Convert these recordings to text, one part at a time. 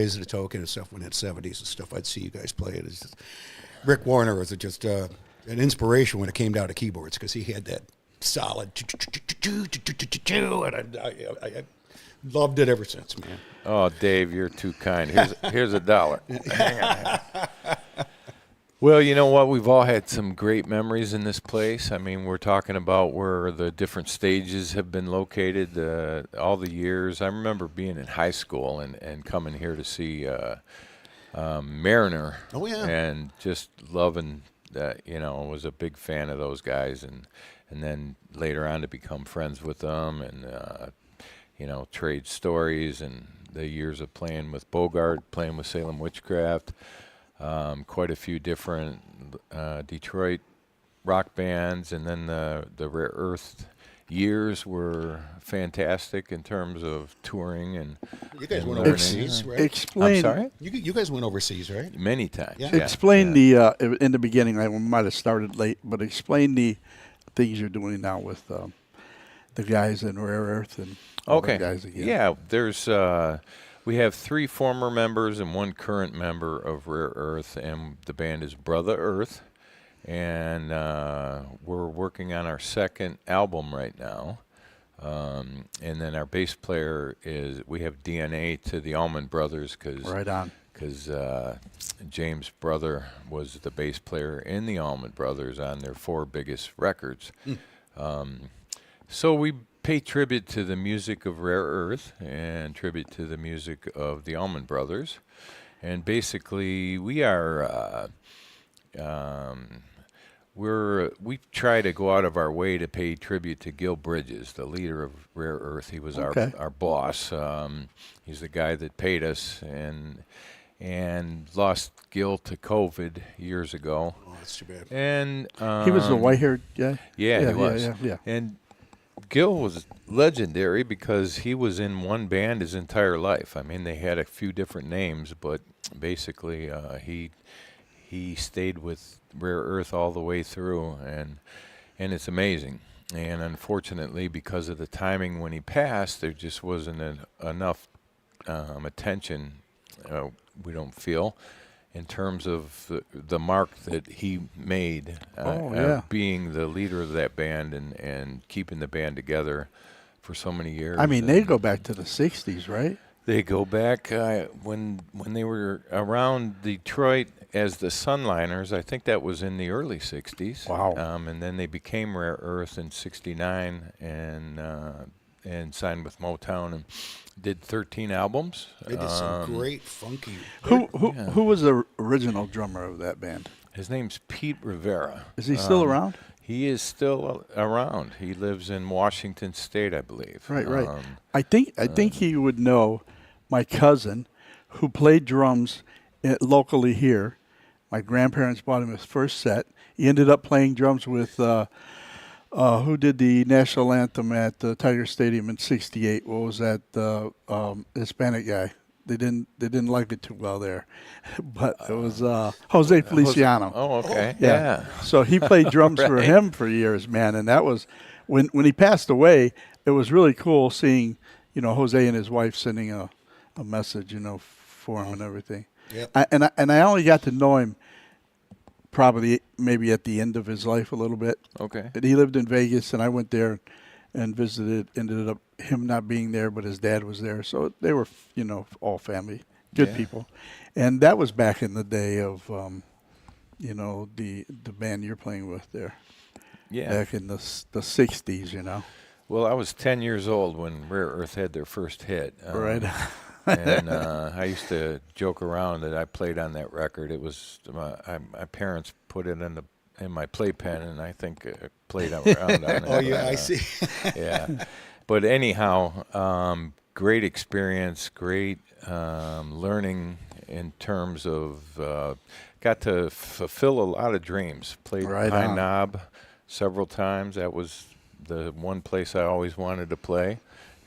As a token and stuff when in the 70s and stuff, I'd see you guys play it. It's just, Rick Warner was just an inspiration when it came down to keyboards because he had that solid and I loved it ever since, man. Oh, Dave, you're too kind. Here's $1. Hang on. Well, you know what? We've all had some great memories in this place. I mean, we're talking about where the different stages have been located, all the years. I remember being in high school and coming here to see Mariner. Oh, yeah. And just loving that, was a big fan of those guys. And then later on to become friends with them and, trade stories and the years of playing with Bogart, playing with Salem Witchcraft. Quite a few different Detroit rock bands, and then the Rare Earth years were fantastic in terms of touring and you guys went learning. overseas, right? Explain. I'm sorry? You guys went overseas, right? Many times. Yeah. Yeah. Explain Yeah. in the beginning. I might have started late, but explain the things you're doing now with the guys in Rare Earth and all Okay. the guys again. Yeah, there's we have 3 former members and 1 current member of Rare Earth, and the band is Brother Earth, and we're working on our 2nd album right now. And then our bass player we have DNA to the Allman Brothers Right on. because James' brother was the bass player in the Allman Brothers on their 4 biggest records. So we pay tribute to the music of Rare Earth and tribute to the music of the Allman Brothers. And basically, we are, we try to go out of our way to pay tribute to Gil Bridges, the leader of Rare Earth. He was Okay. our boss. He's the guy that paid us and lost Gil to COVID years ago. Oh, that's too bad. And He was the white-haired guy. yeah, he was. Yeah. And Gil was legendary because he was in one band his entire life. I mean, they had a few different names, but basically he stayed with Rare Earth all the way through, and it's amazing. And unfortunately, because of the timing when he passed, there just wasn't enough attention, we don't feel, in terms of the mark that he made being the leader of that band and keeping the band together for so many years. I mean, they go back to the 60s, right? They go back when they were around Detroit as the Sunliners. I think that was in the early 60s. Wow. And then they became Rare Earth in 69 and signed with Motown and did 13 albums. They did some great funky. Who was the original drummer of that band? His name's Pete Rivera. Is he still around? He is still around. He lives in Washington State, I believe. Right. I think he would know my cousin, who played drums locally here. My grandparents bought him his first set. He ended up playing drums with who did the national anthem at the Tiger Stadium in '68. What was that? Hispanic guy. They didn't like it too well there, but it was Jose Feliciano. Oh, okay. Yeah. So he played drums for Right. him for years, man, and that was when he passed away. It was really cool seeing, Jose and his wife sending a message, for him and everything. Yep. I only got to know him probably maybe at the end of his life a little bit. Okay. And he lived in Vegas, and I went there and visited. Ended up him not being there, but his dad was there, so they were, all family, good people. And that was back in the day of, the band you're playing with there. Yeah. Back in the '60s, Well, I was 10 years old when Rare Earth had their first hit. Right. And I used to joke around that I played on that record. It was my parents put it in my playpen, and I think I played around on it. Oh, yeah, I see. Yeah. But anyhow, great experience, great learning in terms of got to fulfill a lot of dreams. Played Right Pine on. Knob several times. That was the one place I always wanted to play.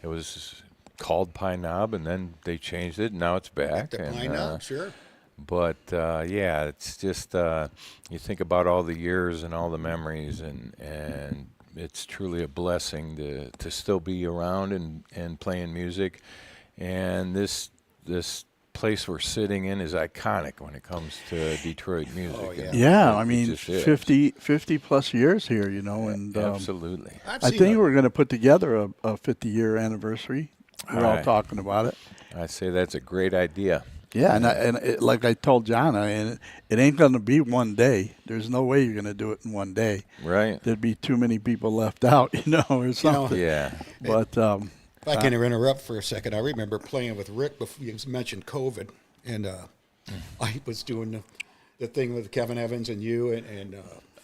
It was called Pine Knob, and then they changed it, and now it's back. The and, Pine Knob, sure. But yeah, it's just you think about all the years and all the memories, and it's truly a blessing to still be around and playing music. And this place we're sitting in is iconic when it comes to Detroit music. Oh, yeah. Yeah, I It mean, just is. 50 plus years here, you know, and Absolutely. I've I seen think a- we're going to put together a 50-year anniversary. We're all Right. talking about it. I'd say that's a great idea. Yeah, and like I told John, it ain't going to be one day. There's no way you're going to do it in one day. Right? There'd be too many people left out, or something. Yeah. But If I can interrupt for a second, I remember playing with Rick before you mentioned COVID, and I was doing the thing with Kevin Evans and you, and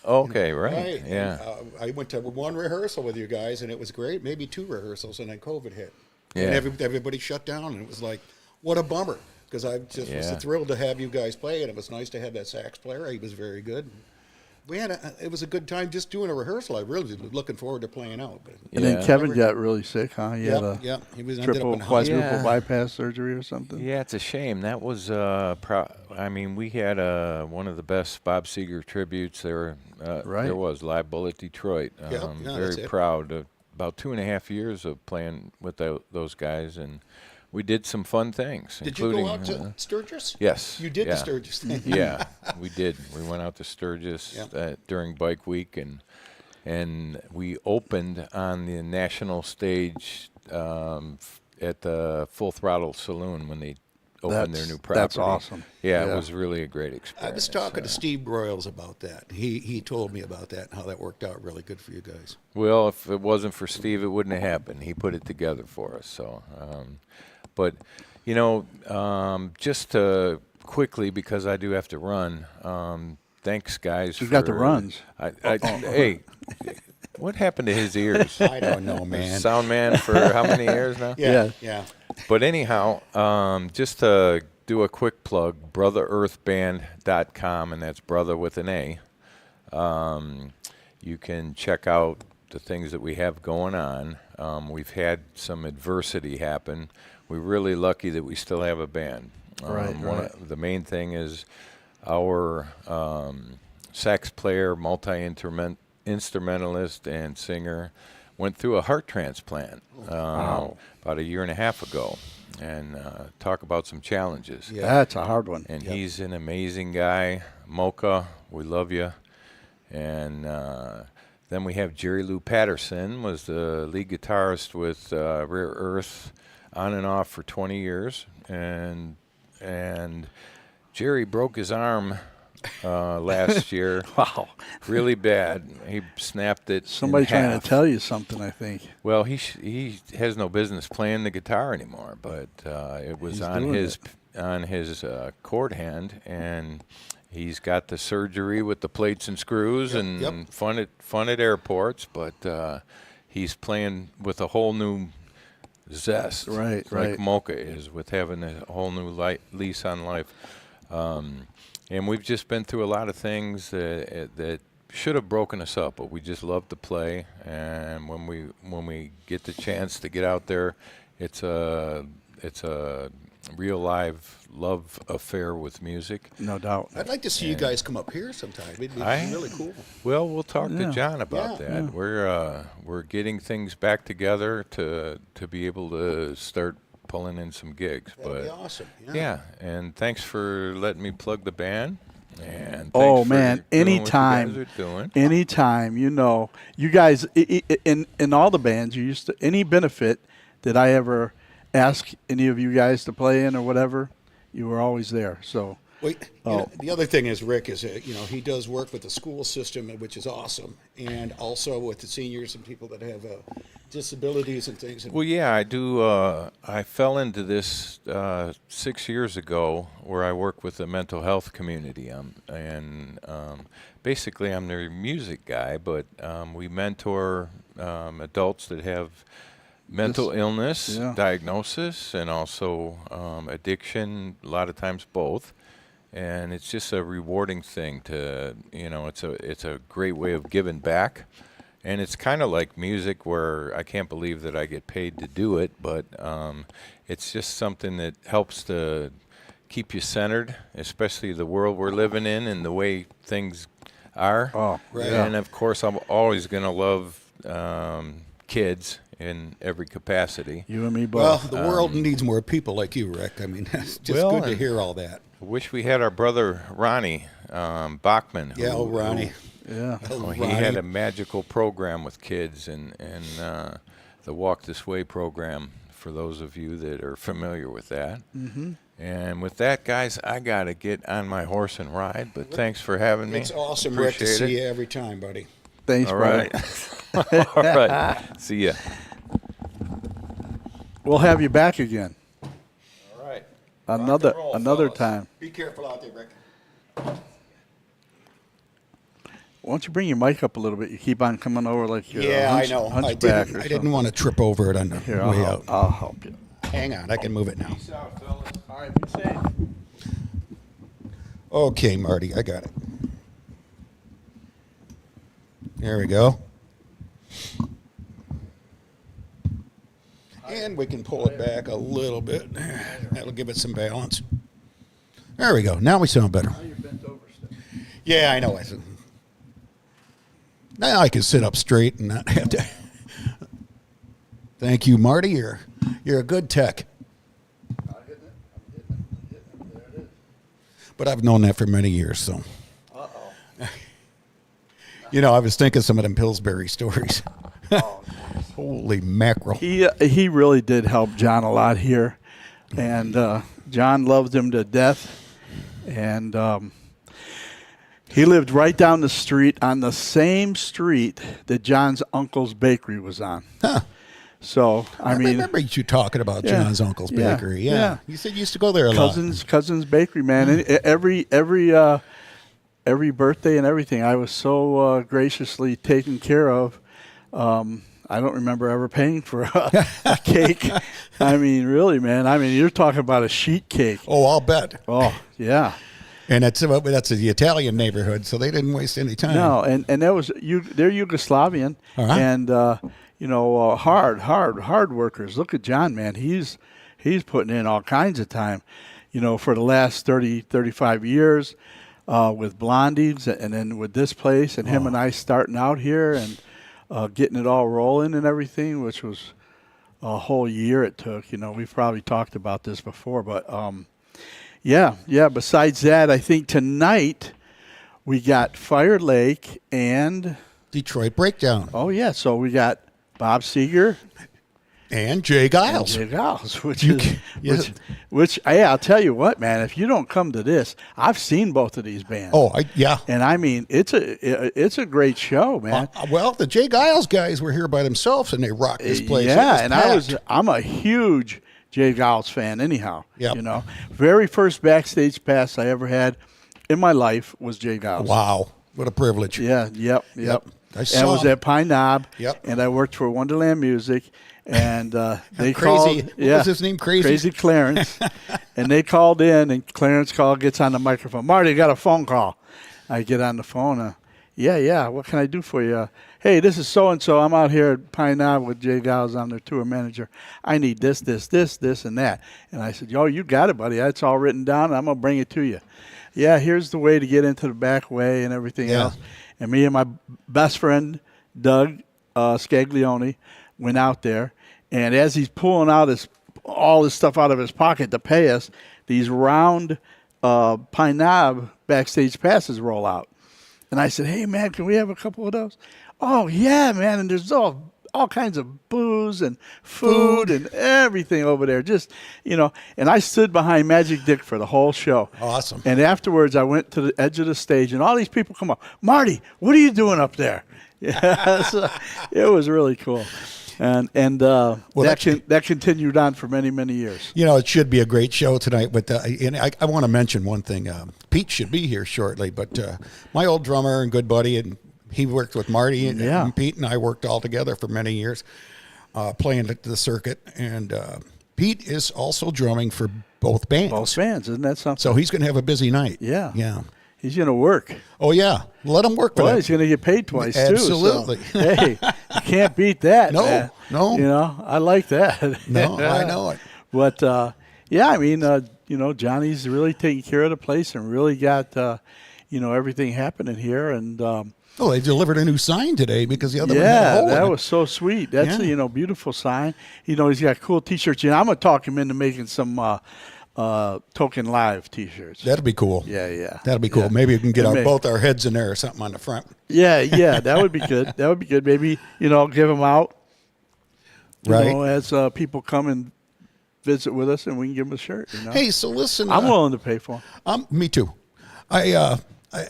Okay, right. and, Yeah. I went to one rehearsal with you guys, and it was great. Maybe 2 rehearsals, and then COVID hit, Yeah. and everybody shut down, and it was like, what a bummer, because I just was Yeah. thrilled to have you guys play, and it was nice to have that sax player. He was very good. It was a good time just doing a rehearsal. I really was looking forward to playing out. But and then Yeah. Kevin got really sick, huh? He had a he was ended triple, up in the hospital. quadruple Yeah. bypass surgery or something. Yeah, it's a shame. That was, I mean, we had one of the best Bob Seger tributes there. Right. There was Live Bullet Detroit. Yeah, that's Very it. proud. About 2.5 years of playing with those guys, and we did some fun things. Did you including, go out to Sturgis? Yes. You did yeah. the Sturgis thing. Yeah, we did. We went out to Sturgis Yeah. during Bike Week, and we opened on the national stage at the Full Throttle Saloon when they opened their new property. That's awesome. Yeah, Yeah. it was really a great I experience. was talking to Steve Broyles about that. He told me about that and how that worked out really good for you guys. Well, if it wasn't for Steve, it wouldn't have happened. He put it together for us. So, but you know, just to quickly, because I do have to run. Thanks, guys. You got the for- runs. Hey, what happened to his ears? I don't know, man. Sound man for how many years now? Yeah. yeah. But anyhow, just to do a quick plug, brotherearthband.com, and that's brother with an A. You can check out the things that we have going on. We've had some adversity happen. We're really lucky that we still have a band. Right. The main thing is our sax player, multi-instrumentalist, and singer went through a heart transplant about 1.5 years ago, and talk about some challenges. Yeah. That's a hard one. And he's an amazing guy. Mocha, we love you. And then we have Jerry Lou Patterson, was the lead guitarist with Rare Earth on and off for 20 years. And Jerry broke his arm last year. Wow. Really bad. He snapped it. Somebody in trying half. to tell you something, I think. Well, he has no business playing the guitar anymore, but it was He's on doing his chord hand, and he's got the surgery with the plates and screws and yep. fun at airports. But he's playing with a whole new zest, Right, like right. Mocha is, with having a whole new lease on life. And we've just been through a lot of things that should have broken us up, but we just love to play. And when we get the chance to get out there, it's a real live love affair with music. No doubt. I'd like to see you guys come up here sometime. It'd be I- really cool. Well, we'll talk Yeah. to John about Yeah. that. We're getting things back together to be able to start pulling in some gigs. That'd but be awesome. yeah, and thanks for letting me plug the band. And Oh thanks for man, doing what you anytime, guys are doing. anytime, you guys in all the bands you used to, any benefit that I ever ask any of you guys to play in or whatever, you were always there. So Well, the other thing is Rick is he does work with the school system, which is awesome, and also with the seniors and people that have disabilities and things. And Well, yeah, I do. I fell into this 6 years ago, where I work with the mental health community, and basically I'm their music guy. But we mentor adults that have mental illness yeah. diagnosis and also addiction. A lot of times both. And it's just a rewarding thing to, it's a great way of giving back. And it's kind of like music, where I can't believe that I get paid to do it, but it's just something that helps to keep you centered, especially the world we're living in and the way things are. Oh, Right. And of course, I'm always going to love kids in every capacity. You and me Well, both. the world needs more people like you, Rick. I mean, it's just Well, good to and- hear all that. I wish we had our brother Ronnie Bachman. Yeah, old Ronnie. Yeah. Oh, He had a magical program with kids, and the Walk This Way program, for those of you that are familiar with that. Mm-hmm. And with that, guys, I got to get on my horse and ride, but thanks for having me. It's awesome, Rick, to Appreciate see it. you every time, buddy. Thanks, All brother. right. All right. See ya. We'll have you back again All right. another roll, another fellas. time. Be careful out there, Rick. Why don't you bring your mic up a little bit? You keep on coming over like you're Yeah, a I know. I hunchback didn't, or I something. didn't want to trip over it on the Here, way out. I'll help you. Hang on, I can move it now. Peace out, fellas. All right, be safe. Okay, Marty, I got it. There we go. And we can pull it back a little bit. That'll give it some balance. There we go. Now we sound better. Now you're bent over still. Yeah, I know. Now I can sit up straight and not have to. Thank you, Marty. You're a good tech. I'm hitting it. There it is. But I've known that for many years, so. Uh-oh. You know, I was thinking some of them Pillsbury stories. Oh, Holy mackerel. he really did help John a lot here, and John loved him to death, and he lived right down the street on the same street that John's uncle's bakery was on. Huh. So I mean, remember you talking about Yeah. John's uncle's Yeah. bakery. Yeah. Yeah. You said you used to go there a lot. cousins bakery, man. And every birthday and everything, I was so graciously taken care of. I don't remember ever paying for a cake. I mean, really, man. I mean, you're talking about a sheet cake. Oh, I'll bet. Oh, yeah. And that's the Italian neighborhood, so they didn't waste any time. No, and that was they're Yugoslavian, Uh-huh. and hard workers. Look at John, man. He's putting in all kinds of time, for the last 30, 35 years with Blondie's, and then with this place, and him and I starting out here and getting it all rolling and everything, which was a whole year it took. We've probably talked about this before, but yeah. Besides that, I think tonight we got Fire Lake and Detroit Breakdown. oh yeah, so we got Bob Seger And Jay and Giles. Jay Giles, which You is can- yeah. which hey, I'll tell you what, man. If you don't come to this, I've seen both of these bands. Oh, yeah. And I mean, it's a great show, man. Well, the Jay Giles guys were here by themselves, and they rocked this place. It Yeah, was and packed. I'm a huge Jay Giles fan anyhow. Yep. Very first backstage pass I ever had in my life was Jay Giles. Wow, what a privilege. Yeah, yep. I And I saw was him. at Pine Knob. Yep. And I worked for Wonderland Music, and they Crazy. called. What was his name? Crazy? Clarence. And they called in, and Clarence gets on the microphone. Marty, got a phone call. I get on the phone. Yeah. What can I do for you? Hey, this is so and so. I'm out here at Pine Knob with Jay Giles. I'm their tour manager. I need this, and that. And I said, "Yo, you got it, buddy. That's all written down. And I'm gonna bring it to you." Yeah, here's the way to get into the back way and everything Yeah. else. And me and my best friend Doug Scaglione went out there, and as he's pulling out all this stuff out of his pocket to pay us, these round Pine Knob backstage passes roll out. And I said, "Hey, man, can we have a couple of those?" "Oh, yeah, man." And there's all kinds of booze and food and everything over there. Just, and I stood behind Magic Dick for the whole show. Awesome. And afterwards, I went to the edge of the stage, and all these people come up. "Marty, what are you doing up there?" Yeah, so it was really cool. And that continued on for many, many years. It should be a great show tonight. But and I want to mention one thing. Pete should be here shortly. But my old drummer and good buddy, and he worked with Marty, and Pete and I worked all together for many years, playing at the circuit. And Pete is also drumming for both bands. Both fans, isn't that something? So he's going to have a busy night. Yeah. Yeah. He's going to work. Oh, yeah. Let him work for Well, that. he's going to get paid twice, Absolutely. too. So, hey, you can't beat that, No, man. no. I like that. No, I know it. But, I mean, Johnny's really taking care of the place and really got, everything happening here. And Oh, they delivered a new sign today because the other one had a Yeah, hole in that it. was so sweet. That's Yeah. a beautiful sign. He's got cool T-shirts. I'm gonna talk him into making some Token Live T-shirts. That'd be cool. Yeah. That'd be cool. Yeah. Maybe we can get And both our heads in there or something on the front. Yeah, that would be good. That would be good. Maybe give them out. Right. As people come and visit with us, and we can give them a shirt. Hey, so listen. I'm willing to pay for them. Me too. I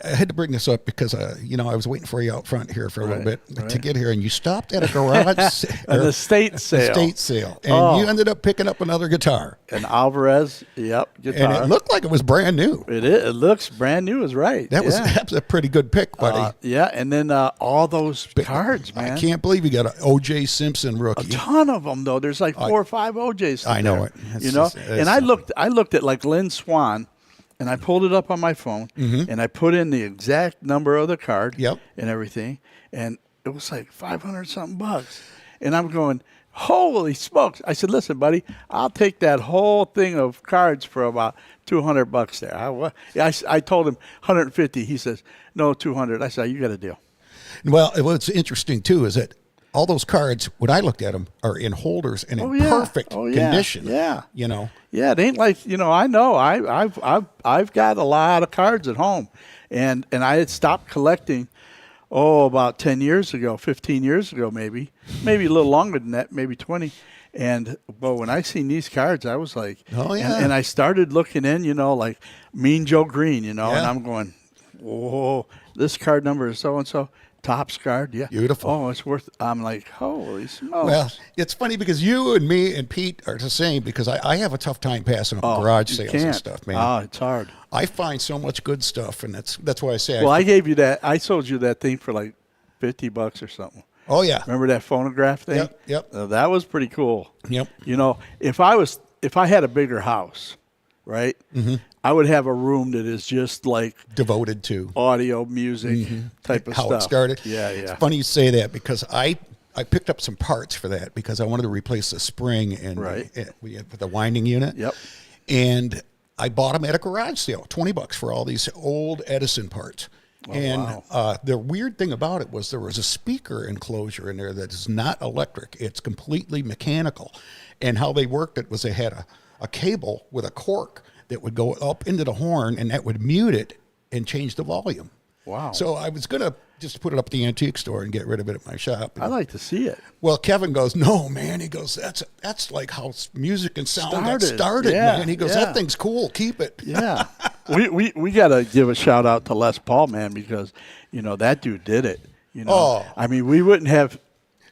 had to bring this up because I was waiting for you out front here for a little bit right. to get here, and you stopped at a garage An estate sale. estate sale, and you ended up picking up another guitar, An Alvarez, guitar. and it looked like it was brand new. It is. It looks brand new. Is right. That was a pretty good pick, buddy. And then all those cards, man. I can't believe you got an O.J. Simpson A rookie. ton of them though. There's like 4 or 5 OJs. I know there, it. It's You know, just- it's- and I looked at like Lynn Swan, and I pulled it up on my phone, and I put in the exact number of the card, Yep. and everything, and it was like $500 something bucks, and I'm going, holy smokes! I said, listen, buddy, I'll take that whole thing of cards for about $200 there. I told him 150. He says, no, 200. I said, you got a deal. Well, what's interesting too is that all those cards, when I looked at them, are in holders and in yeah. perfect Oh, yeah. condition. Yeah. Yeah, it ain't like I know. I've got a lot of cards at home, and I had stopped collecting. About 10 years ago, 15 years ago, maybe a little longer than that, maybe 20. But when I seen these cards, I was like, Oh, yeah. And I started looking in, like Mean Joe Green, and Yeah. I'm going, whoa, this card number is so and so. Topps card, yeah. Beautiful. Oh, it's worth. I'm like, holy smokes. Well, it's funny because you and me and Pete are the same because I have a tough time passing up garage you sales can't. and stuff, man. Oh, it's hard. I find so much good stuff, and that's why I say. Well, I gave you that. I sold you that thing for like $50 or something. oh yeah, Remember that phonograph thing? Yep. That was pretty cool. Yep. If I had a bigger house, right? Mm-hmm. I would have a room that is just like devoted to audio, music type of how stuff. it started. Yeah. It's funny you say that because I picked up some parts for that because I wanted to replace the spring and Right. with the winding unit. Yep. And I bought them at a garage sale, $20 for all these old Edison parts. wow. The weird thing about it was there was a speaker enclosure in there that is not electric; it's completely mechanical. And how they worked it was they had a cable with a cork that would go up into the horn, and that would mute it and change the volume. Wow. So I was gonna just put it up at the antique store and get rid of it at my shop. I like to see it. Well, Kevin goes, no, man. He goes, that's like how music and sound got started, Yeah, man. He goes, yeah. that thing's cool. Keep it. Yeah. we got to give a shout out to Les Paul, man, because, that dude did it. Oh. I mean, we wouldn't have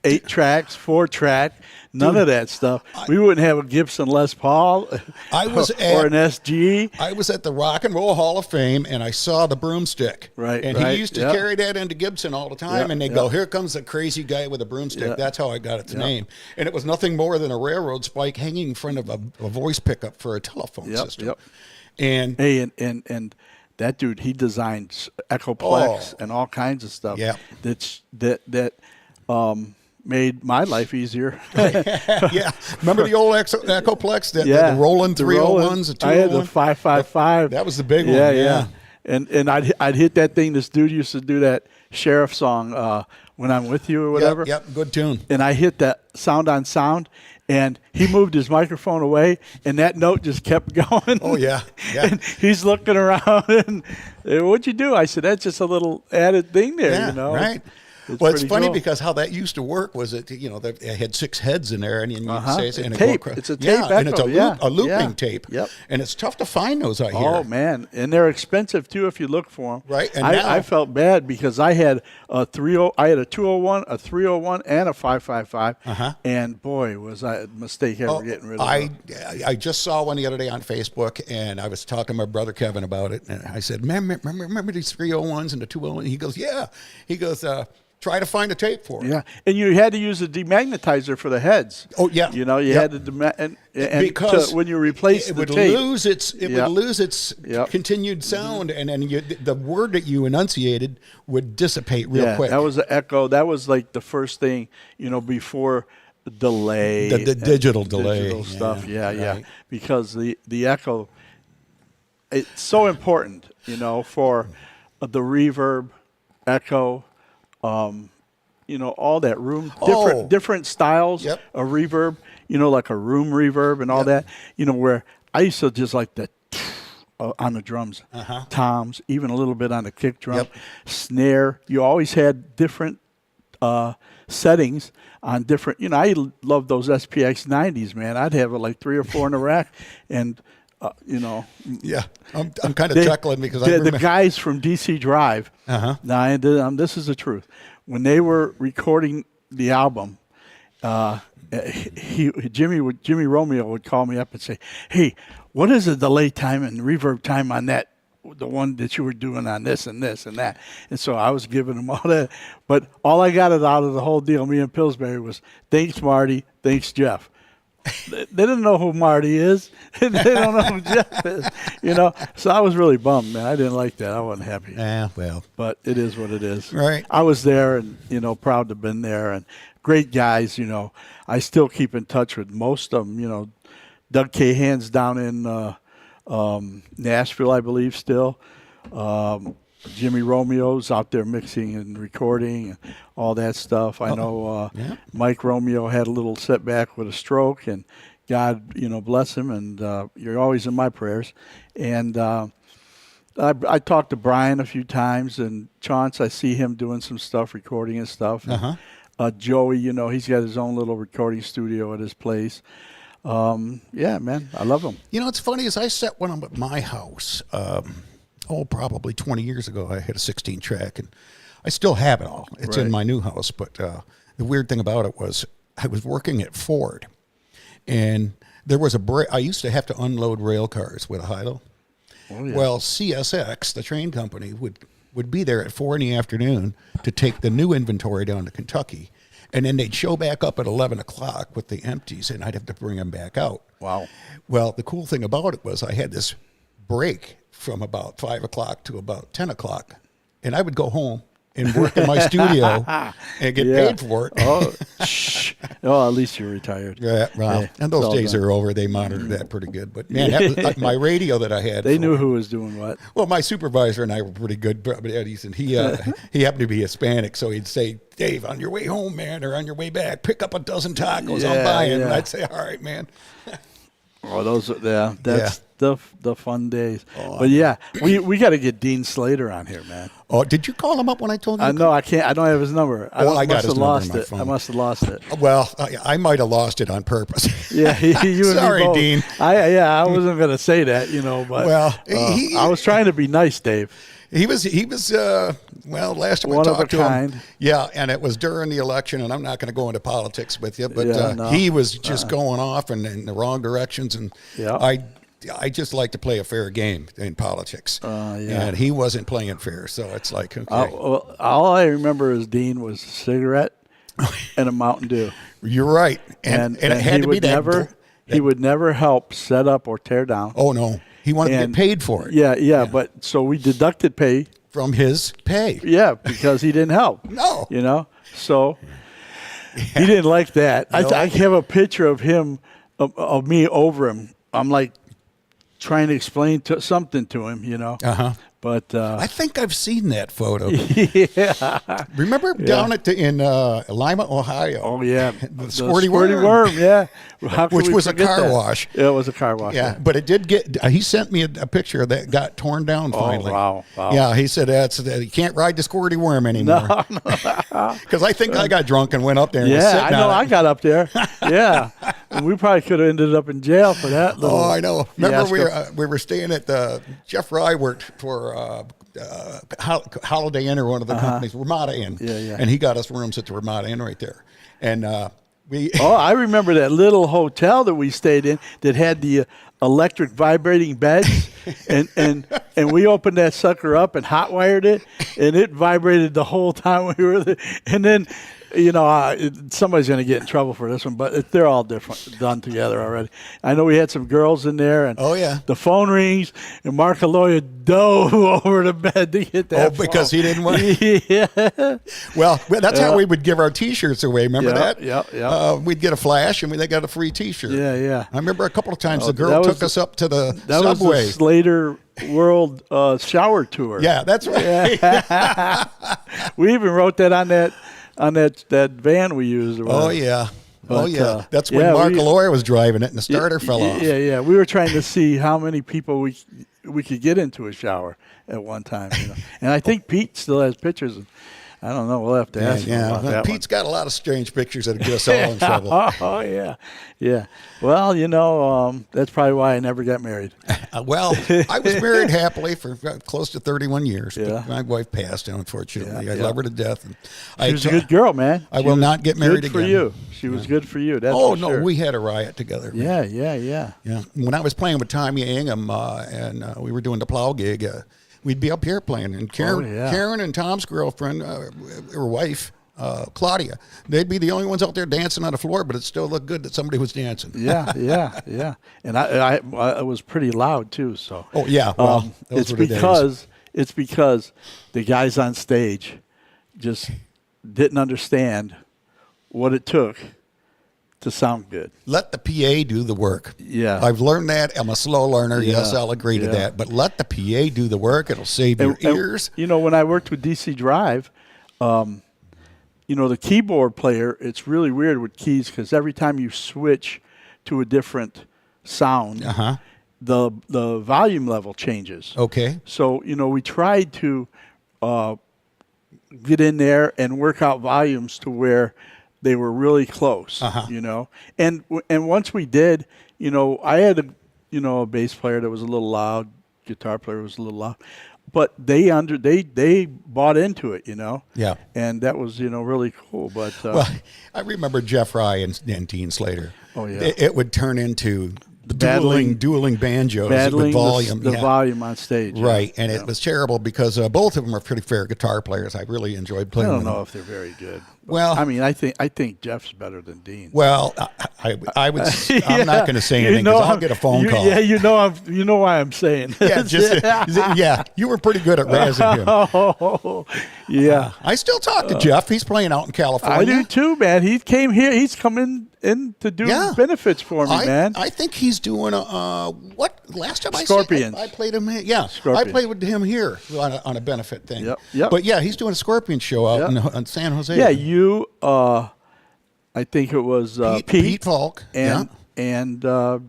8 tracks, 4 track, none of that stuff. We wouldn't have a Gibson Les Paul I was or an SG. I was at the Rock and Roll Hall of Fame, and I saw the broomstick. Right, And right, he used to yep. carry that into Gibson all the time, Yep, and they yep. go, here comes the crazy guy with a broomstick. Yep. That's how I got its name. And it was nothing more than a railroad spike hanging in front of a voice pickup for a telephone Yep, system. yep. And Hey, and that dude, he designed Echoplex and all kinds of stuff. Yeah. That made my life easier. yeah, remember the old Echoplex, the Roland the 301s, the I had the 201? 555. That was the big one, Yeah, yeah. And I'd hit that thing. This dude used to do that sheriff song, When I'm With You or whatever. Yep, good tune. And I hit that sound on sound, and he moved his microphone away, and that note just kept going. Oh, yeah, yeah. And he's looking around, and what'd you do? I said, that's just a little added thing there, Yeah, right. Well, it's pretty funny cool. because how that used to work was that they had 6 heads in there, and you Uh-huh. say It's and a it go tape. across- It's a tape Yeah, and it's echo, yeah, a looping yeah. tape. Yep. And it's tough to find those. I hear. Oh man, and they're expensive too if you look for them. Right, and now- I felt bad because I had a 201, a 301, and a 555. And boy, was I a mistake ever getting rid of them. I just saw one the other day on Facebook, and I was talking to my brother Kevin about it, and I said, remember these 301s and the 201? He goes, yeah. He goes, try to find a tape for it. Yeah, and you had to use a demagnetizer for the heads. Oh, yeah. you Yep. had to and Because when you replace it the would tape, lose its Yep. would lose its Yep. continued sound, and then the word that you enunciated would dissipate real quick. that was the echo. That was like the first thing, before delay, The and digital delay. digital stuff. Yeah, Yeah, right. because the echo, it's so important, for the reverb, echo, all that room, Oh. different styles Yep. of reverb, like a room reverb and all that, where I used to just like the on the drums, toms, even a little bit on the kick drum, Yep. snare. You always had different settings on different, I love those SPX 90s, man. I'd have like 3 or 4 in a rack, and Yeah, I'm kind of chuckling because I the remember. guys from DC Drive. Now, this is the truth. When they were recording the album, Jimmy Romeo would call me up and say, "Hey, what is the delay time and reverb time on that? The one that you were doing on this and this and that." And so I was giving him all that. But all I got out of the whole deal, me and Pillsbury, was thanks, Marty. Thanks, Jeff. They didn't know who Marty is. They don't know who Jeff is. So I was really bummed, man. I didn't like that. I wasn't happy. Yeah, well, But it is what it is. Right. I was there and, proud to have been there. And great guys, I still keep in touch with most of them. Doug Cahan's down in Nashville, I believe, still. Jimmy Romeo's out there mixing and recording and all that stuff. I know Mike Romeo had a little setback with a stroke, and God, bless him. And you're always in my prayers. And I talked to Brian a few times, and Chance, I see him doing some stuff, recording and stuff. And, Joey, he's got his own little recording studio at his place. Yeah, man, I love him. it's funny is I set one up at my house. Probably 20 years ago. I had a 16 track, and I still have it all. It's in Right. my new house. But the weird thing about it was I was working at Ford, and there was a break. I used to have to unload rail cars with a high-low. Oh, yeah. Well, CSX, the train company, would be there at 4 in the afternoon to take the new inventory down to Kentucky. And then they'd show back up at 11 o'clock with the empties, and I'd have to bring them back out. Wow. Well, the cool thing about it was I had this break from about 5 o'clock to about 10 o'clock, and I would go home and work in my studio and get paid for it. Oh, at least you're retired. Yeah, well, Hey, and those it's all days done. are over. They monitored that pretty good. But, man, that was, my radio that I had. They knew who was doing what. Well, my supervisor and I were pretty good buddies, and he happened to be Hispanic, so he'd say, "Dave, on your way home, man, or on your way back, pick up a dozen tacos. I'm Yeah, buying." And yeah. I'd say, "All right, man." Oh, that's the fun days. But yeah, we got to get Dean Slater on here, man. Oh, did you call him up when I told you? I know I can't. I don't have his number. I got must his have number lost on my it. I phone. must have lost it. Well, I might have lost it on purpose. Yeah, you and me Sorry, both. Dean. I wasn't gonna say that, but Well, I was trying to be nice, Dave. He was last time One I of a talked to him. kind. Yeah, and it was during the election, and I'm not going to go into politics with you, but Yeah, no. he was just going off in the wrong directions, and Yeah. I just like to play a fair game in politics. Yeah. And he wasn't playing fair, so it's like, okay. All I remember as Dean was a cigarette and a Mountain Dew. You're right. And it had he to be would that. he would never help set up or tear down. Oh, no. He wanted to get paid for it. Yeah. But so we deducted pay. From his pay. Yeah, because he didn't help. No. So he didn't like that. No. I have a picture of him, of me over him. I'm like trying to explain something to him, Uh-huh. But I think I've seen that photo. yeah. Remember down in Lima, Ohio? Oh yeah, The Squirty Worm. Yeah, how could Which we was a forget car that? wash. Yeah, it was a car wash. Yeah, but it did get. He sent me a picture that got torn down finally. wow. Yeah, he said you can't ride the Squirty Worm anymore. Because I think I got drunk and went up there. And was Yeah, sitting I know. on I it. got up there. Yeah, and we probably could have ended up in jail for that. Little Oh, I know. Remember fiasco. we were staying at the Jeff Rye worked for Holiday Inn or one of the companies, Ramada Inn. Yeah. And he got us rooms at the Ramada Inn right there. And we. Oh, I remember that little hotel that we stayed in that had the electric vibrating beds, and we opened that sucker up and hot wired it, and it vibrated the whole time we were there. And then, somebody's going to get in trouble for this one, but they're all different, done together already. I know we had some girls in there, and Oh, yeah. the phone rings, and Mark Aloya dove over the bed to get that. Because phone. he didn't want. Yeah. Well, that's how we would give our T-shirts away. Remember that? Yeah. We'd get a flash, and they got a free T-shirt. Yeah. I remember a couple of times the that girl was took us up to the That was subway. the Slater world shower tour. Yeah, that's right. We even wrote that on that van we used. Oh yeah. But, That's when Mark Aloy was driving it and the starter fell off. Yeah. We were trying to see how many people we could get into a shower at one time. And I think Pete still has pictures. I don't know. We'll have to ask him about that Pete's got a lot of strange pictures that get us all in trouble. Oh, yeah. Well, that's probably why I never got married. Well, I was married happily for close to 31 years. Yeah. But my wife passed, unfortunately. Yeah, I love her to death. And She was a good girl, man. I will not get married good for again. you. She was good for you. That's Oh, for no, sure. we had a riot together. Yeah. Yeah. When I was playing with Tommy Ingham and we were doing the plow gig, we'd be up here playing. And Karen and Tom's girlfriend, or wife, Claudia, they'd be the only ones out there dancing on the floor, but it still looked good that somebody was dancing. Yeah. And I was pretty loud too. So. Oh yeah. Well, those it's were the days. because the guys on stage just didn't understand what it took to sound good. Let the PA do the work. Yeah. I've learned that. I'm a slow learner. Yeah. Yes, I'll agree to that. But let the PA do the work. It'll save your ears. When I worked with DC Drive, the keyboard player, it's really weird with keys because every time you switch to a different sound, the volume level changes. Okay. So, we tried to get in there and work out volumes to where they were really close, And once we did, I had a bass player that was a little loud, guitar player was a little loud, but they bought into it, Yeah. And that was really cool. But Well, I remember Jeff Rye and Dean Slater. Oh, yeah. It would turn into Battling dueling banjos battling with volume. the volume on stage, Right, and it was terrible because both of them are pretty fair guitar players. I really enjoyed I playing don't with know them. if they're very good. Well, I mean, I think Jeff's better than Dean. Well, I would. I'm not going to say anything because I'll get a phone call. Yeah, you know why I'm saying. Yeah, you were pretty good at razzing him. Oh, yeah. I still talk to Jeff. He's playing out in California. I do too, man. He came here. He's coming in to do benefits for me, man. I think he's doing what last time Scorpions. I played him. Yeah, Scorpions. I played with him here on a benefit thing. Yep. But yeah, he's doing a Scorpion show out in San Jose. Yeah, I think it was Pete Falk and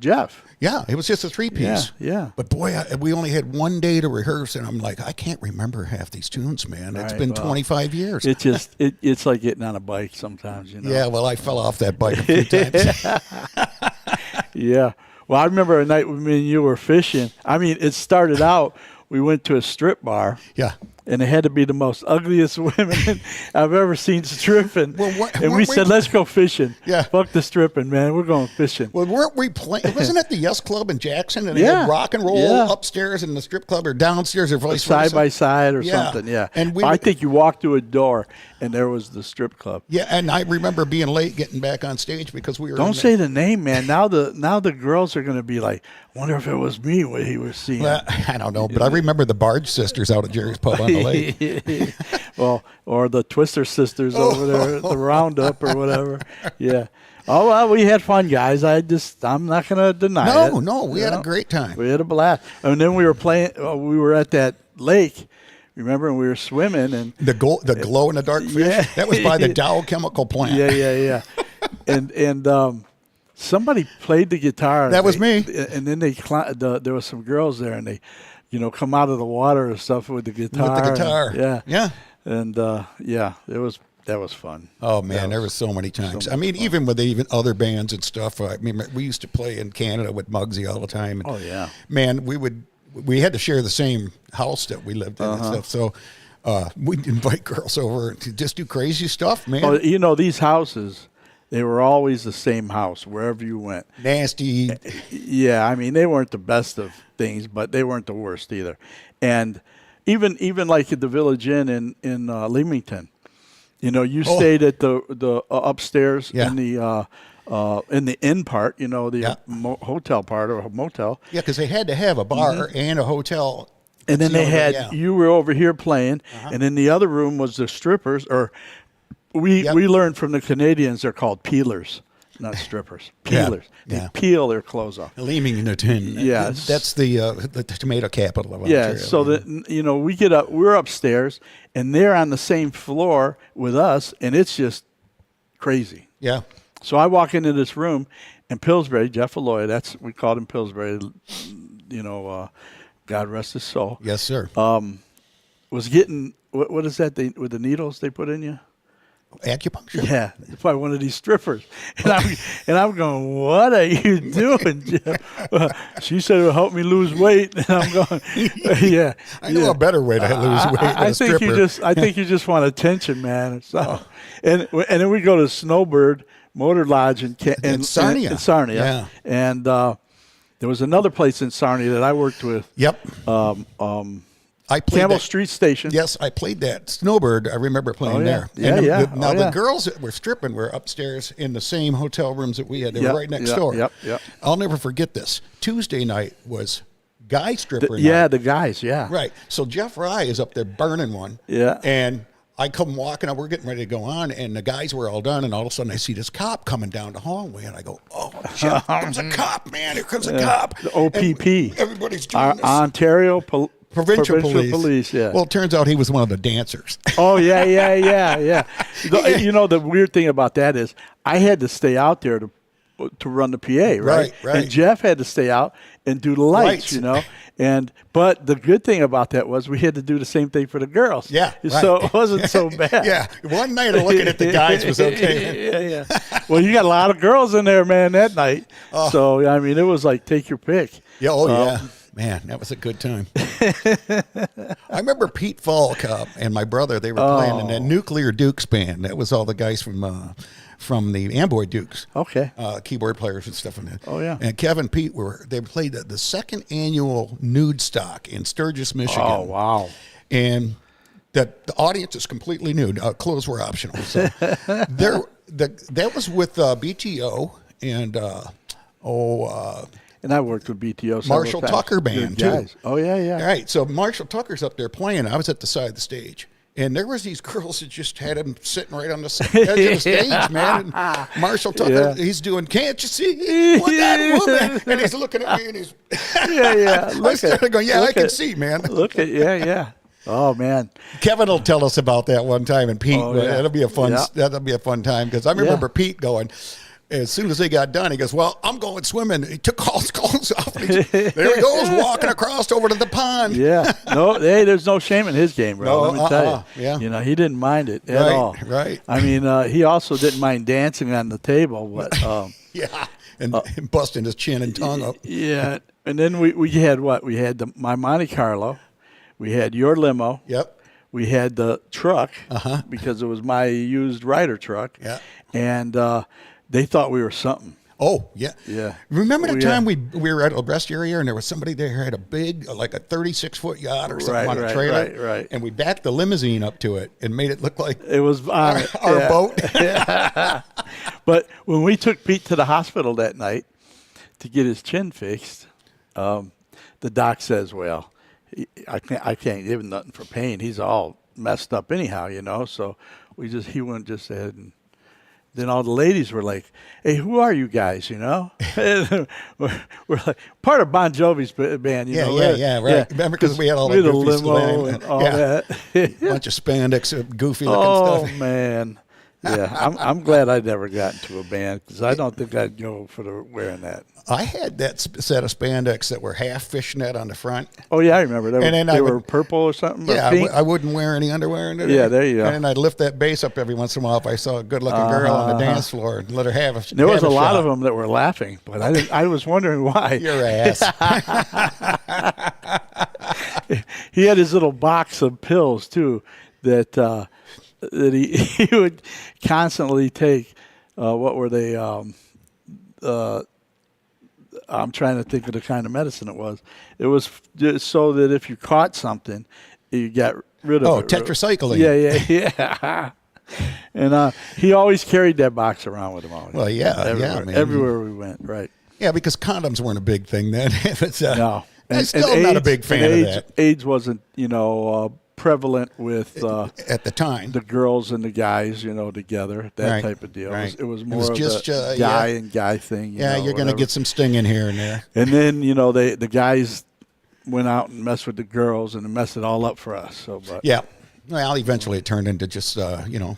Jeff. Yeah, it was just a 3-piece. Yeah. But boy, we only had one day to rehearse, and I'm like, I can't remember half these tunes, man. It's been 25 years. It's just it's like getting on a bike sometimes, Yeah, well, I fell off that bike a few times. Yeah. Well, I remember a night when me and you were fishing. I mean, it started out, we went to a strip bar. Yeah. And it had to be the most ugliest women I've ever seen stripping. Well, and we said, let's go fishing. Yeah. Fuck the stripping, man. We're going fishing. Well, weren't we playing? Wasn't it the Yes Club in Jackson? And they had rock and roll upstairs in the strip club or downstairs or vice versa? Side by side or something, yeah. And I think you walked through a door and there was the strip club. Yeah, and I remember being late getting back on stage because we were. Don't say the name, man. Now the girls are going to be like, wonder if it was me what he was seeing. Well, I don't know, but I remember the Barge Sisters out at Jerry's Pub on the lake. Well, or the Twister Sisters over there at the Roundup or whatever. Yeah. Oh, well, we had fun, guys. I'm not going to deny it. No, we had a great time. We had a blast. And then we were playing, we were at that lake, remember, and we were swimming. And the glow in the dark fish? Yeah. That was by the Dow Chemical Plant. Yeah. and somebody played the guitar. That was me. And then there was some girls there, and they, come out of the water and stuff with the guitar. With the guitar. Yeah. And that was fun. Oh man, there was so many times. I mean, even with other bands and stuff. I mean, we used to play in Canada with Muggsy all the time. And, oh yeah. Man, we had to share the same house that we lived in and stuff. So we'd invite girls over to just do crazy stuff, man. Oh, these houses, they were always the same house wherever you went. Nasty. Yeah, I mean, they weren't the best of things, but they weren't the worst either. And even like at the Village Inn in Leamington, you stayed at the upstairs in the inn part, the hotel part or a motel. Yeah, because they had to have a bar and a hotel. And then they had you were over here playing, and in the other room was the strippers. Or we learned from the Canadians they're called peelers. not strippers, Yeah, peelers. They yeah. peel their clothes off. Leamington. Yes. That's the tomato capital of Yeah, Ontario. so that we get up, we're upstairs, and they're on the same floor with us, and it's just crazy. Yeah. So I walk into this room, and Pillsbury, Jeff Alloy, we called him Pillsbury, God rest his soul, Yes, sir. was getting, what is that with the needles they put in you? Acupuncture. Yeah, by one of these strippers, and I'm going, what are you doing, Jeff? She said it'll help me lose weight, and I'm going, yeah. I know a better way to lose weight than I a think stripper. I think you just want attention, man. So, and then we go to Snowbird Motor Lodge in Sarnia. in Sarnia, Yeah. and there was another place in Sarnia that I worked with. Yep. I played Campbell that. Street Station. Yes, I played that. Snowbird, I remember playing Oh, yeah. there. Yeah, And yeah. Now, Oh, the yeah. girls that were stripping were upstairs in the same hotel rooms that we had. They Yep, were right next yep, door. yep. I'll never forget this. Tuesday night was guy stripper night. Yeah, the guys. Yeah. Right. So Jeff Rye is up there burning one. Yeah. And I come walking up. We're getting ready to go on, and the guys were all done. And all of a sudden, I see this cop coming down the hallway, and I go, "Oh, Jeff, here comes a cop, man! Here comes a cop!" The OPP. And everybody's doing this. Ontario Provincial police. Yeah. Well, it turns out he was one of the dancers. Oh yeah. The weird thing about that is I had to stay out there to run the PA, right? Right. And Jeff had to stay out and do the lights, but the good thing about that was we had to do the same thing for the girls. Yeah, right. So it wasn't so bad. Yeah. One night of looking at the guys was okay. yeah. Well, you got a lot of girls in there, man, that night. So I mean, it was like take your pick. Yeah. Oh, yeah. Man, that was a good time. I remember Pete Falk and my brother. They were playing in that Nuclear Dukes band. That was all the guys from the Amboy Dukes. Okay. Keyboard players and stuff in that. Oh, yeah. And Kevin and Pete they played the second annual Nude Stock in Sturgis, Michigan. Oh wow. And the audience is completely nude. Clothes were optional. So that was with BTO and And I worked with BTO. several Marshall times. Tucker Good band, too. guys. Oh yeah. All right, so Marshall Tucker's up there playing. I was at the side of the stage, and there was these girls that just had him sitting right on the edge of the stage, man. And Marshall Tucker, he's doing, "Can't you see what that woman?" And he's looking at me, and he's Yeah. I started going, "Yeah, I can see, man." Look at yeah. Oh man. Kevin will tell us about that one time, and Pete. Oh, yeah. That'll be a fun. Yeah. That'll be a fun time because I remember Pete going. As soon as they got done, he goes, "Well, I'm going swimming." He took all his clothes off. And there he goes, walking across over to the pond. Yeah. No, hey, there's no shame in his game, bro. No, Let me tell you. yeah. He didn't mind it at all. Right. I mean, he also didn't mind dancing on the table, but Yeah, and busting his chin and tongue up. yeah. And then we had what? We had my Monte Carlo, we had your limo. Yep. We had the truck because it was my used Ryder truck. Yeah. And they thought we were something. Oh, yeah. Yeah. Remember the Oh, time we were at a rest area and there was somebody there who had a big, like a 36-foot yacht or something on a trailer. Right. And we backed the limousine up to it and made it look like It was on our boat. But when we took Pete to the hospital that night to get his chin fixed, the doc says, "Well, I can't give him nothing for pain. He's all messed up anyhow, So he went just ahead and." Then all the ladies were like, "Hey, who are you guys?" we're like part of Bon Jovi's band. Yeah, right? right. Remember because we had all we that had a goofy limo slang. and all that. Bunch of spandex, goofy looking Oh stuff. man, yeah. I'm glad I never got into a band because I don't think I'd go for wearing that. I had that set of spandex that were half fishnet on the front. Oh yeah, I remember. They were would- purple or something. Yeah, or pink? I wouldn't wear any underwear in it. Yeah, there you go. And then I'd lift that bass up every once in a while if I saw a good-looking girl on the dance floor and let her have a. There was have a lot shot. of them that were laughing, but I was wondering why. Your ass. He had his little box of pills too that he would constantly take. What were they? I'm trying to think of the kind of medicine it was. It was just so that if you caught something, you got rid of it. Oh, tetracycline. Yeah. And he always carried that box around with him always. Well, yeah, everywhere, man. everywhere we went, right? Yeah, because condoms weren't a big thing then. It's, No, I'm still not a big fan of that. AIDS wasn't, prevalent with at the time. the girls and the guys, together, that Right, type of deal. right. It was It more was of just, a yeah. guy and guy thing. Yeah, you're going to whatever. get some sting in here and there. And then the guys went out and messed with the girls and messed it all up for us. So, but Yeah. Well, eventually it turned into just,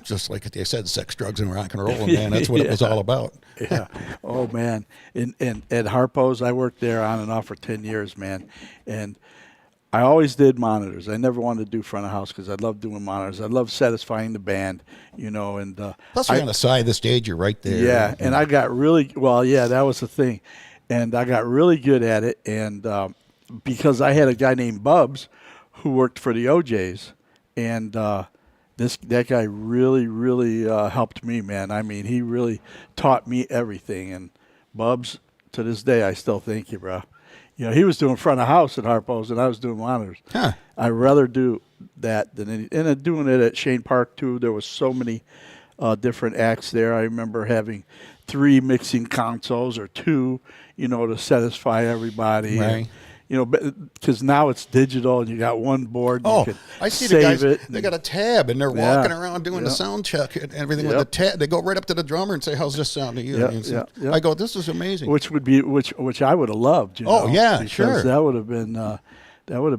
just like they said, sex, drugs, and rock and roll. And man, that's what it was all about. yeah. Oh man. And at Harpo's, I worked there on and off for 10 years, man. And I always did monitors. I never wanted to do front of house because I love doing monitors. I love satisfying the band, and Plus, you're on the side of the stage. You're right there. yeah. And I got really that was the thing, and I got really good at it. And because I had a guy named Bubs who worked for the OJs, and that guy really, really helped me, man. I mean, he really taught me everything. And Bubs, to this day, I still thank you, bro. He was doing front of house at Harpo's, and I was doing monitors. Huh. I'd rather do that than and doing it at Shane Park too. There was so many different acts there. I remember having 3 mixing consoles or 2, to satisfy everybody. Right. Because now it's digital and you got one board. And Oh, you can I see the save guys. it They got a tab, and they're Yeah. walking around doing the Yep. sound check and everything with Yep. the tab. They go right up to the drummer and say, "How's this sound to you?" Yep, And yep, yep. I go, "This is amazing." which would be which I would have loved. Oh, yeah, because sure. That would have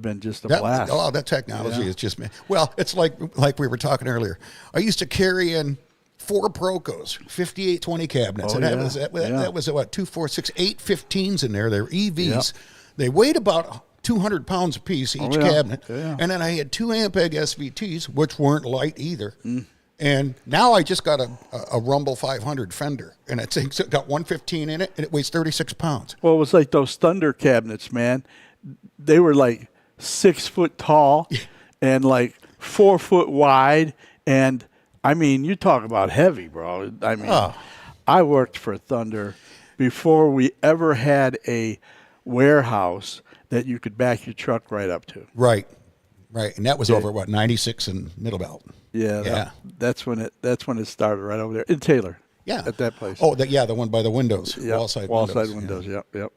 been just a blast. That technology Yeah. is just, well, it's like we were talking earlier. I used to carry in 4 Procos, 5820 cabinets, Oh, and that yeah. was Yeah. that was what 2, 4, 6, 8 15s in there. They're EVs. Yep. They weighed about 200 pounds a piece each yeah. cabinet, Yeah. and then I had 2 Ampeg SVTs, which weren't light either. Mm. And now I just got a Rumble 500 Fender, and it's got 115 in it, and it weighs 36 pounds. Well, it was like those Thunder cabinets, man. They were like 6 foot tall and like 4 foot wide. And I mean, you talk about heavy, bro. I mean, Oh. I worked for Thunder before we ever had a warehouse that you could back your truck right up to. Right, and that was over 96 in Middle Belt. Yeah, Yeah. that's when it started right over there in Taylor. Yeah, at that place. Oh, the one by the windows, Yep, wall-side windows. Yep.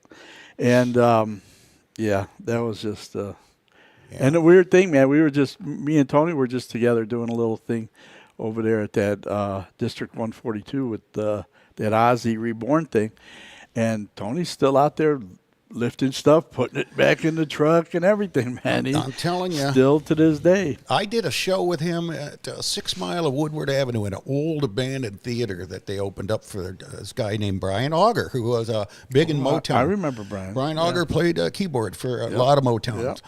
And that was just. And the weird thing, man, me and Tony were just together doing a little thing over there at that District 142 with that Ozzy Reborn thing, and Tony's still out there lifting stuff, putting it back in the truck and everything, man. I'm telling you. Still to this day. I did a show with him at 6 Mile of Woodward Avenue in an old abandoned theater that they opened up for this guy named Brian Auger, who was big in Motown. I remember Brian. Brian Auger played keyboard for a lot of Motown. Yep.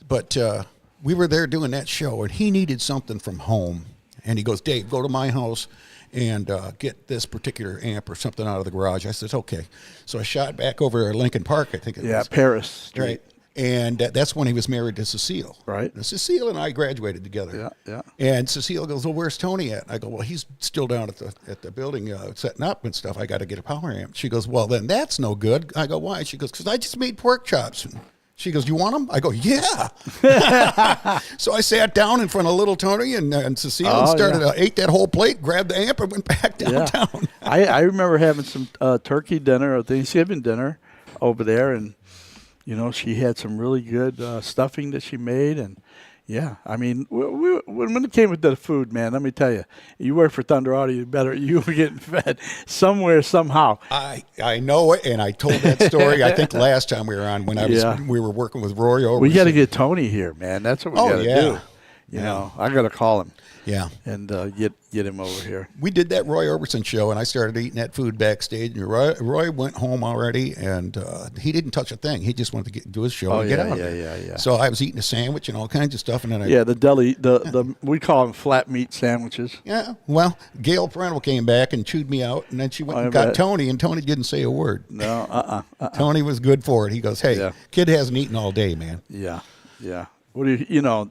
But we were there doing that show, and he needed something from home. And he goes, "Dave, go to my house and get this particular amp or something out of the garage." I said, "Okay." So I shot back over Lincoln Park, I think it was. Yeah, Paris Street. Right. And that's when he was married to Cecile. Right. Now, Cecile and I graduated together. Yeah. And Cecile goes, "Well, where's Tony at?" I go, "Well, he's still down at the building setting up and stuff. I got to get a power amp." She goes, "Well, then that's no good." I go, "Why?" She goes, "Because I just made pork chops." And she goes, "You want them?" I go, "Yeah." So I sat down in front of little Tony and Cecile and started ate that whole plate, grabbed the amp, and went back downtown. Yeah. I remember having some turkey dinner or Thanksgiving dinner over there, and she had some really good stuffing that she made, and yeah, I mean, when it came to the food, man, let me tell you, you work for Thunder Audio, you were getting fed somewhere, somehow. I know it, and I told that story, I think, last time we were on when we were working with Roy Orbison. We got to get Tony here, man. That's what we got to do. Yeah. You know, I got to call him. Yeah. And get him over here. We did that Roy Orbison show, and I started eating that food backstage. And Roy went home already, and he didn't touch a thing. He just wanted to do his show and get out. Yeah. So I was eating a sandwich and all kinds of stuff, and then the deli, the we call them flat meat sandwiches. Yeah. Well, Gail Parental came back and chewed me out, and then she went and got Tony, and Tony didn't say a word. No. Tony was good for it. He goes, "Hey, kid hasn't eaten all day, man." Yeah. What do you know?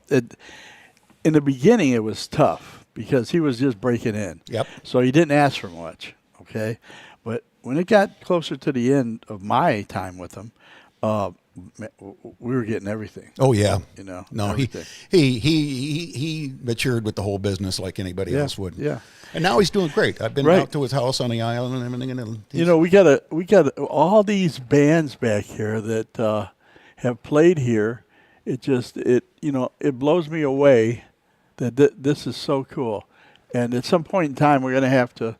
In the beginning, it was tough because he was just breaking in. Yep. So he didn't ask for much, okay? But when it got closer to the end of my time with him, we were getting everything. Oh yeah. You know. No, everything. he matured with the whole business like anybody else would. Yeah. And now he's doing great. I've been out to his house on the island and everything. And we got all these bands back here that have played here. It it blows me away that this is so cool. And at some point in time, we're going to have to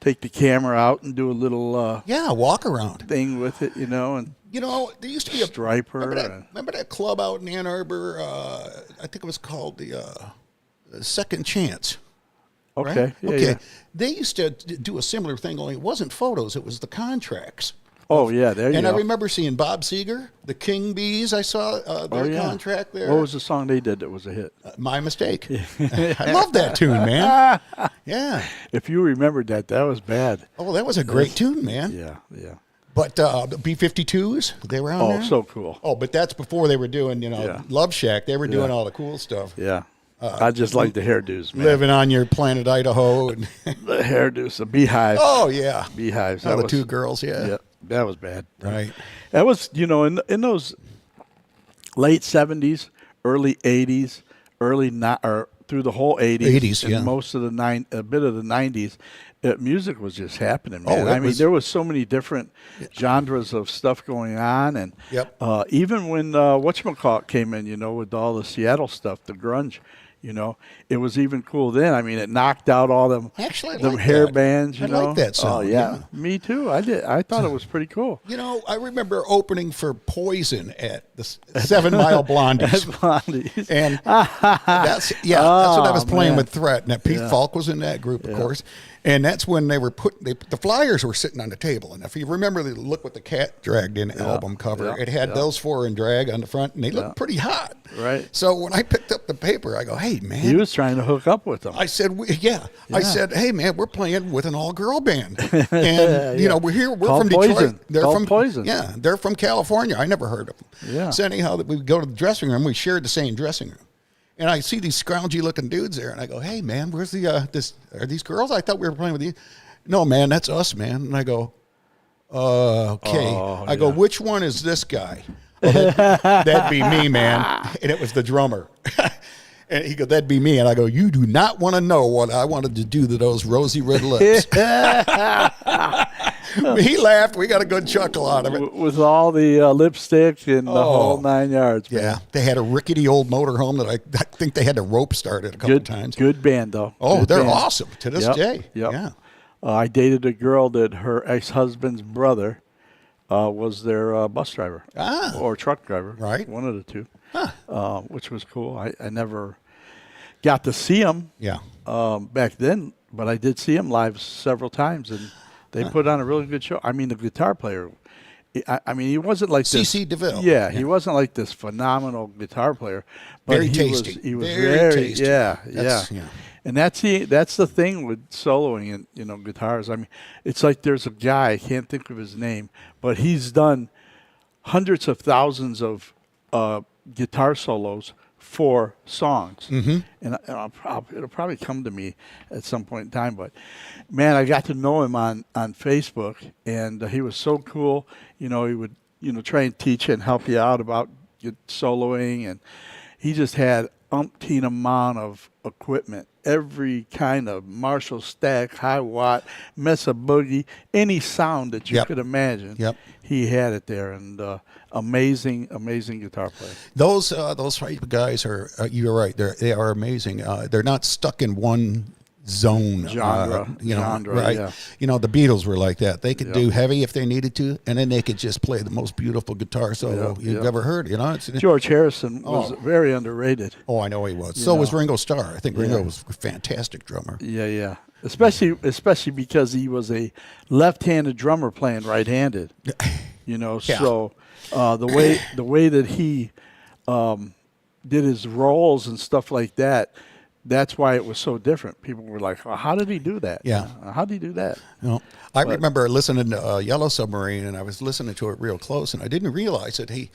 take the camera out and do a little walk around thing with it, and there used to be a striper. Remember that club out in Ann Arbor? I think it was called the Second Chance. Okay. Right? Yeah, okay. yeah. They used to do a similar thing, only it wasn't photos; it was the contracts. Oh yeah, there you And go. I remember seeing Bob Seger, the King Bees. I saw their contract there. What was the song they did that was a hit? My Mistake. I love that tune, man. Yeah. If you remembered that was bad. Oh, that was a great tune, man. Yeah. But the B-52s, they were on there. Oh, so cool. Oh, but that's before they were doing, Love Shack. They were doing all the cool stuff. Yeah. I just like the hairdos, man. Living on your planet Idaho. And The hairdos, the beehive. Oh, yeah. Beehives. Oh, the two girls, yeah. Yeah, that was bad. Right. That was, in those late 70s, early 80s, or through the whole 80s. 80s, and yeah. most of a bit of the 90s, music was just happening, man. Oh, there was so many different genres of stuff going on. And Yep. Even when whatchamacallit came in, with all the Seattle stuff, the grunge, it was even cool then. I mean, it knocked out all them, Actually, I them like hair that. bands, I like that Oh, sound, yeah. yeah. Me too. I did. I thought it was pretty cool. I remember opening for Poison at the 7 Mile Blondies. Blondies. And that's what I was playing man. with Threat. And Pete Falk was in that group, of course. And that's when they were the flyers were sitting on the table. And if you remember the Look What the Cat Dragged In album cover, it had those four in drag on the front, and they looked pretty hot. Right. So when I picked up the paper, I go, hey, man. He was trying to hook up with them. I said, I said, hey, man, we're playing with an all-girl band. And, we're here. We're Called from Detroit. Poison. They're Called from Poison. Yeah, they're from California. I never heard of them. Yeah. So anyhow, we go to the dressing room. We shared the same dressing room. And I see these scroungy-looking dudes there, and I go, hey, man, where's are these girls? I thought we were playing with you. No, man, that's us, man. And I go, okay. I go, which one is this guy? Oh, that'd be me, man. And it was the drummer. And he goes, that'd be me. And I go, you do not want to know what I wanted to do to those rosy red lips. He laughed. We got a good chuckle out of it. With all the lipstick and the whole 9 yards. Man. Yeah. They had a rickety old motorhome that I think they had to rope start it a couple times. Good band, though. Oh, Good they're band. awesome to this day. Yep. Yeah. I dated a girl that her ex-husband's brother was their bus driver or truck driver. Right. One of the two, which was cool. I never got to see him back then, but I did see him live several times, and they put on a really good show. I mean, the guitar player, he wasn't like this. C.C. DeVille. Yeah, he wasn't like this phenomenal guitar player. But Very he tasty. He was Very very tasty. Yeah. Yeah. And that's the thing with soloing and guitars. I mean, it's like there's a guy, I can't think of his name, but he's done hundreds of thousands of guitar solos for songs. Mm-hmm. And it'll probably come to me at some point in time. But, man, I got to know him on Facebook, and he was so cool. He would, try and teach and help you out about soloing. And he just had umpteen amount of equipment, every kind of Marshall stack, high watt, Mesa Boogie, any sound that you could imagine. Yep. He had it there, and amazing guitar player. Those type of guys are. You're right. They are amazing. They're not stuck in one zone Genre, right? yeah. The Beatles were like that. They could do heavy if they needed to, and then they could just play the most beautiful guitar solo you've ever heard. George Harrison was very underrated. Oh, I know he was. So was Ringo Starr. I think Ringo was a fantastic drummer. Yeah. Especially because he was a left-handed drummer playing right-handed. So the way that he did his rolls and stuff like that. That's why it was so different. People were like, well, how did he do that? Yeah. How did he do that? I remember listening to Yellow Submarine, and I was listening to it real close, and I didn't realize that he,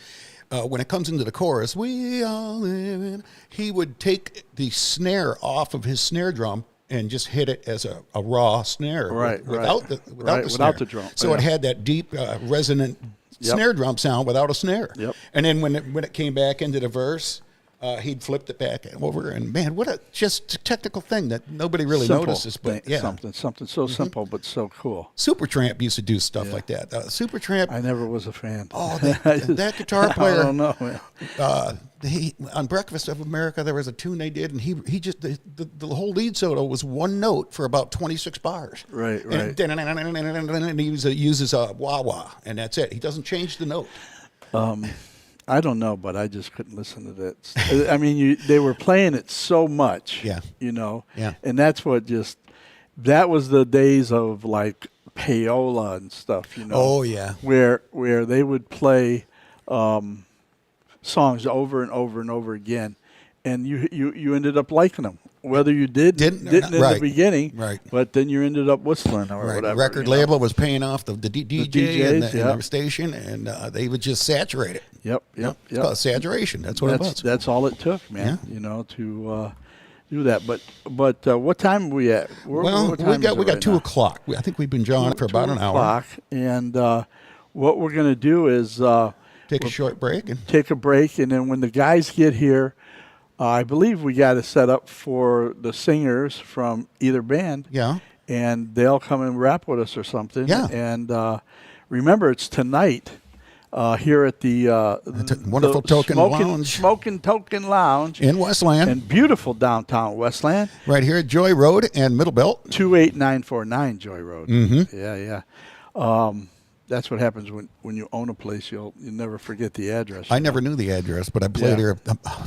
when it comes into the chorus, we all live in, he would take the snare off of his snare drum and just hit it as a raw snare. Without the snare. Without the drum. So it had that deep, resonant snare drum sound without a snare. Yep. And then when it came back into the verse, he'd flipped it back over, and man, what a just technical thing that nobody really Simple notices. But thing, yeah, something so simple but so cool. Supertramp used to do stuff like that. Supertramp. I never was a fan. Oh, that guitar player. I don't know. Man. He on Breakfast of America, there was a tune they did, and he just the whole lead solo was one note for about 26 bars. Right. And he uses a wah wah, and that's it. He doesn't change the note. I don't know, but I just couldn't listen to that. I mean, they were playing it so much. Yeah. Yeah. And that's what that was the days of like payola and stuff. Oh yeah. Where they would play songs over and over and over again, and you ended up liking them, whether you didn't in the beginning, right? But then you ended up whistling or whatever. Record label was paying off the DJ and DJs, the station, and they would just saturate it. Yep. It's called saturation. That's what it was. That's all it took, man. Yeah. To do that. But what time are we at? We got 2 o'clock. I think we've been jawing for about an hour. And what we're going to do is take a short break and then when the guys get here, I believe we got to set up for the singers from either band. Yeah. And they'll come and rap with us or something. Yeah. And remember, it's tonight. Here at the wonderful Token Lounge. Smoking Token Lounge. In Westland. In beautiful downtown Westland. Right here at Joy Road and Middle Belt. 28949 Joy Road. Mm-hmm. Yeah. That's what happens when you own a place. You'll never forget the address. I never knew the address, but I played here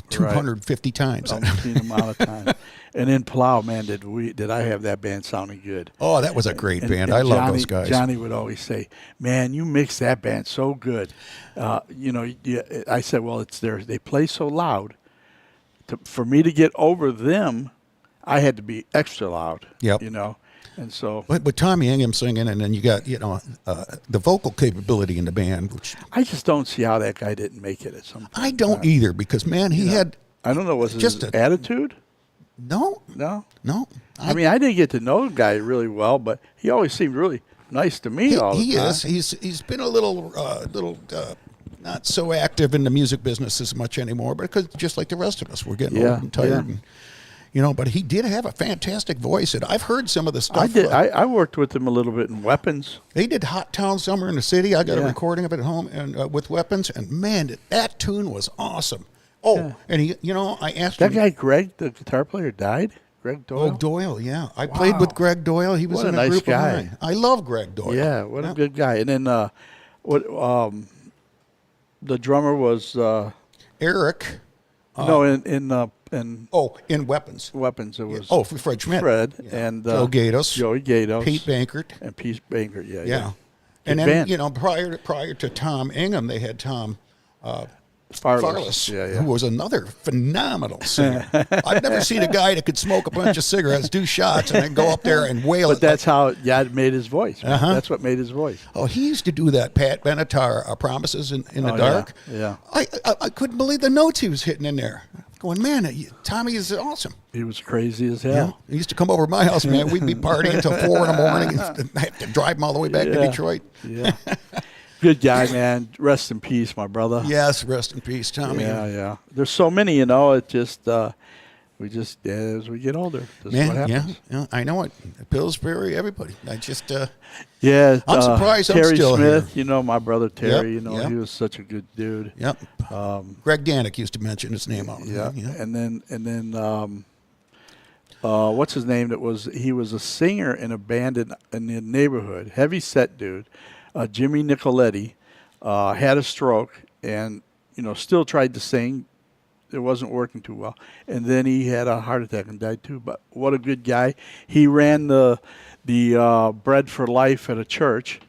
250 times. Umpteen amount of time. And in Plow, man, did I have that band sounding good. Oh, that was a great band. I love those guys. Johnny would always say, man, you mix that band so good. I said, well, it's theirs. They play so loud. For me to get over them, I had to be extra loud. Yep. And so, but Tommy Ingham singing, and then you got the vocal capability in the band, which I just don't see how that guy didn't make it at some point. I don't either, because man, he had. I don't know. Was it just his attitude? No. I mean, I didn't get to know the guy really well, but he always seemed really nice to me. He is. He's been a little not so active in the music business as much anymore, because just like the rest of us, we're getting old and tired. Yeah. And, but he did have a fantastic voice, and I've heard some of the stuff. I did. I worked with him a little bit in Weapons. They did Hot Town Summer in the City. I got a recording of it at home, and with Weapons, and man, that tune was awesome. Oh, and I asked that him. Guy Greg, the guitar player, died. Greg Doyle. Oh, Doyle, yeah. I played with Greg Doyle. He was in a group guy. of mine. I love Greg Doyle. Yeah, what a good guy. And then the drummer was Eric. In Weapons. Weapons, it was Fred Schmidt. And Joey Gatos. Pete Bankert. And Pete Bankert, yeah. And then, prior to Tom Ingham, they had Tom Farless, who was another phenomenal singer. I've never seen a guy that could smoke a bunch of cigarettes, do shots, and then go up there and wail. But that's how God made his voice. That's what made his voice. Oh, he used to do that Pat Benatar Promises in the Dark. Yeah. I couldn't believe the notes he was hitting in there. Going, man, Tommy is awesome. He was crazy as hell. Yeah. He used to come over to my house, man. We'd be partying until 4 in the morning. And I have to drive him all the way back to Detroit. Yeah. Good guy, man. Rest in peace, my brother. Yes, rest in peace, Tommy. Yeah. There's so many, it just, as we get older, this is what happens. Yeah, I know it. Pillsbury, everybody. I just, I'm surprised Terry I'm still Smith, here. My brother Terry, he was such a good dude. Yep. Greg Danick used to mention his name on it. Yeah. And then what's his name? He was a singer in a band in the neighborhood, heavy set dude. Jimmy Nicoletti had a stroke and, still tried to sing. It wasn't working too well. And then he had a heart attack and died too. But what a good guy. He ran the Bread for Life at a church,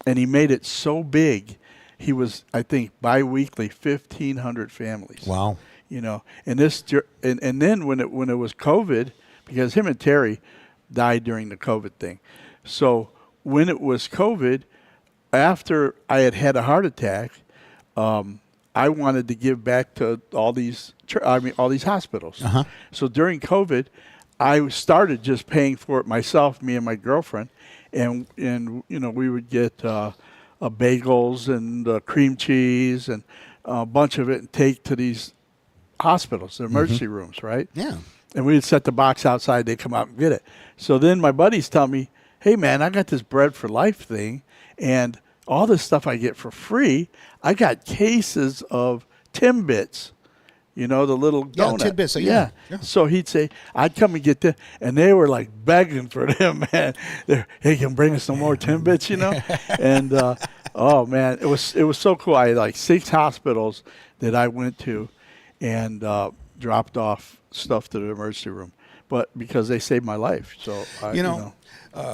and he made it so big. He was, I think, bi-weekly, 1,500 families. Wow. And then when it was COVID, because him and Terry died during the COVID thing. So when it was COVID, after I had a heart attack, I wanted to give back to all these hospitals. So during COVID, I started just paying for it myself, me and my girlfriend, and we would get bagels and cream cheese and a bunch of it and take to these hospitals, the emergency rooms, right? Yeah. And we'd set the box outside. They'd come out and get it. So then my buddies tell me, hey, man, I got this Bread for Life thing, and all this stuff I get for free. I got cases of Timbits, the little donut. Yeah, Tidbits. Yeah. So he'd say, I'd come and get them, and they were like begging for them, man. Hey, can you bring us some more Timbits, And oh man, it was so cool. I had like 6 hospitals that I went to, and dropped off stuff to the emergency room, but because they saved my life. So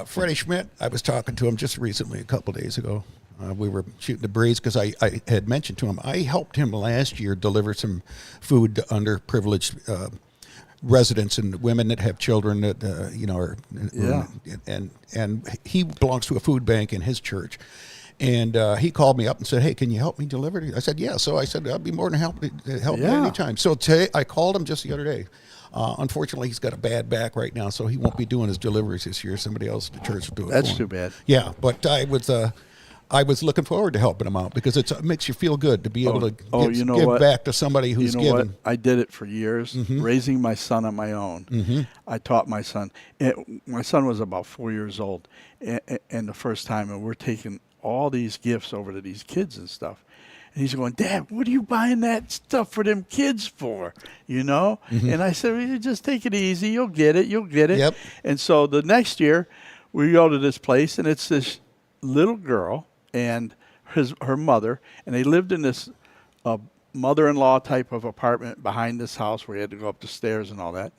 Freddie Schmidt, I was talking to him just recently, a couple of days ago. We were shooting the breeze because I had mentioned to him I helped him last year deliver some food to underprivileged residents and women that have children that and he belongs to a food bank in his church. And he called me up and said, hey, can you help me deliver it? I said, yeah. So I said, I'd be more than happy to help you anytime. So today, I called him just the other day. Unfortunately, he's got a bad back right now, so he won't be doing his deliveries this year. Somebody else at the church will do it. That's for too him. bad. Yeah, but I was looking forward to helping him out because it makes you feel good to be able to give back to somebody who's given. What? I did it for years, raising my son on my own. I taught my son. My son was about 4 years old, and the first time, and we're taking all these gifts over to these kids and stuff. And he's going, Dad, what are you buying that stuff for them kids for? And I said, well, you just take it easy. You'll get it. Yep. And so the next year, we go to this place, and it's this little girl and her mother, and they lived in this mother-in-law type of apartment behind this house where you had to go up the stairs and all that.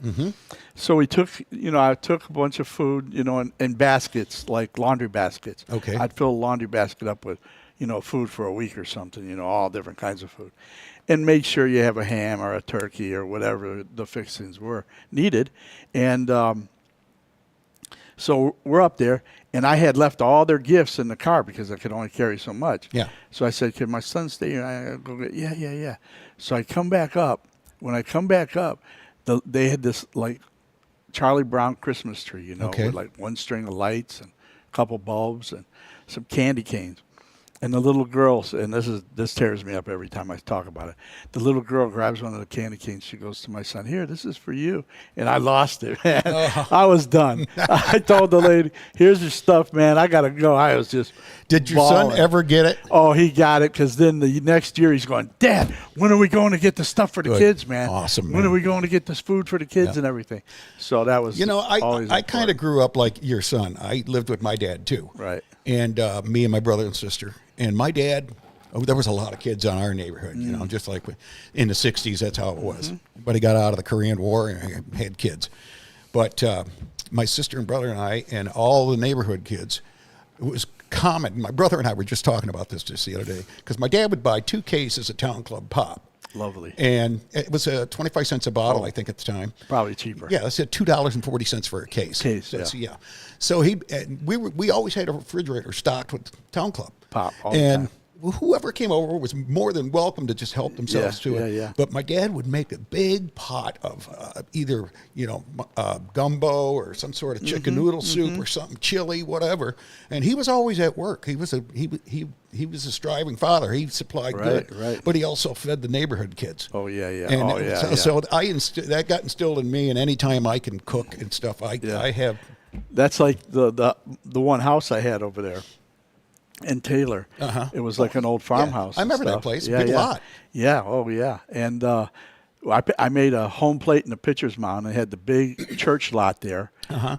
So we took, I took a bunch of food, in baskets, like laundry baskets. Okay. I'd fill a laundry basket up with, food for a week or something, all different kinds of food. And make sure you have a ham or a turkey or whatever the fixings were needed. And so we're up there, and I had left all their gifts in the car because I could only carry so much. Yeah. So I said, can my son stay here? I go get, yeah. So I come back up. When I come back up, they had this, like, Charlie Brown Christmas tree, with, like, one string of lights and a couple bulbs and some candy canes. And the little girl, and this tears me up every time I talk about it. The little girl grabs one of the candy canes. She goes to my son, here, this is for you. And I lost it, man. I was done. I told the lady, here's your stuff, man. I got to go. I was just Did your bawling. son ever get it? Oh, he got it, because then the next year he's going, Dad, when are we going to get the stuff for the Good. kids, man? Awesome, When man. are we going to get this food for the kids and everything? So that was always I kind of grew up like your son. I lived with my dad, too. Right. And me and my brother and sister. And my dad, there was a lot of kids on our neighborhood, just like in the 60s, that's how it was. But he got out of the Korean War and had kids. But my sister and brother and I and all the neighborhood kids, it was common. My brother and I were just talking about this just the other day, because my dad would buy 2 cases of Town Club Pop. Lovely. And it was 25 cents a bottle, I think, at the time. Probably cheaper. Yeah, that's $2.40 for a case. Yeah. So we always had a refrigerator stocked with Town Club Pop all the and time. whoever came over was more than welcome to just help themselves to it. Yeah. But my dad would make a big pot of either gumbo or some sort of chicken noodle soup or something, chili, whatever. And he was always at work. He was a striving father. He supplied good, right. but he also fed the neighborhood kids. Oh yeah. And so that got instilled in me. And anytime I can cook and stuff, I have. That's like the one house I had over there in Taylor. It was like an old farmhouse. I remember that place. Big lot. Yeah. Oh yeah. And I made a home plate and a pitcher's mound. I had the big church lot there,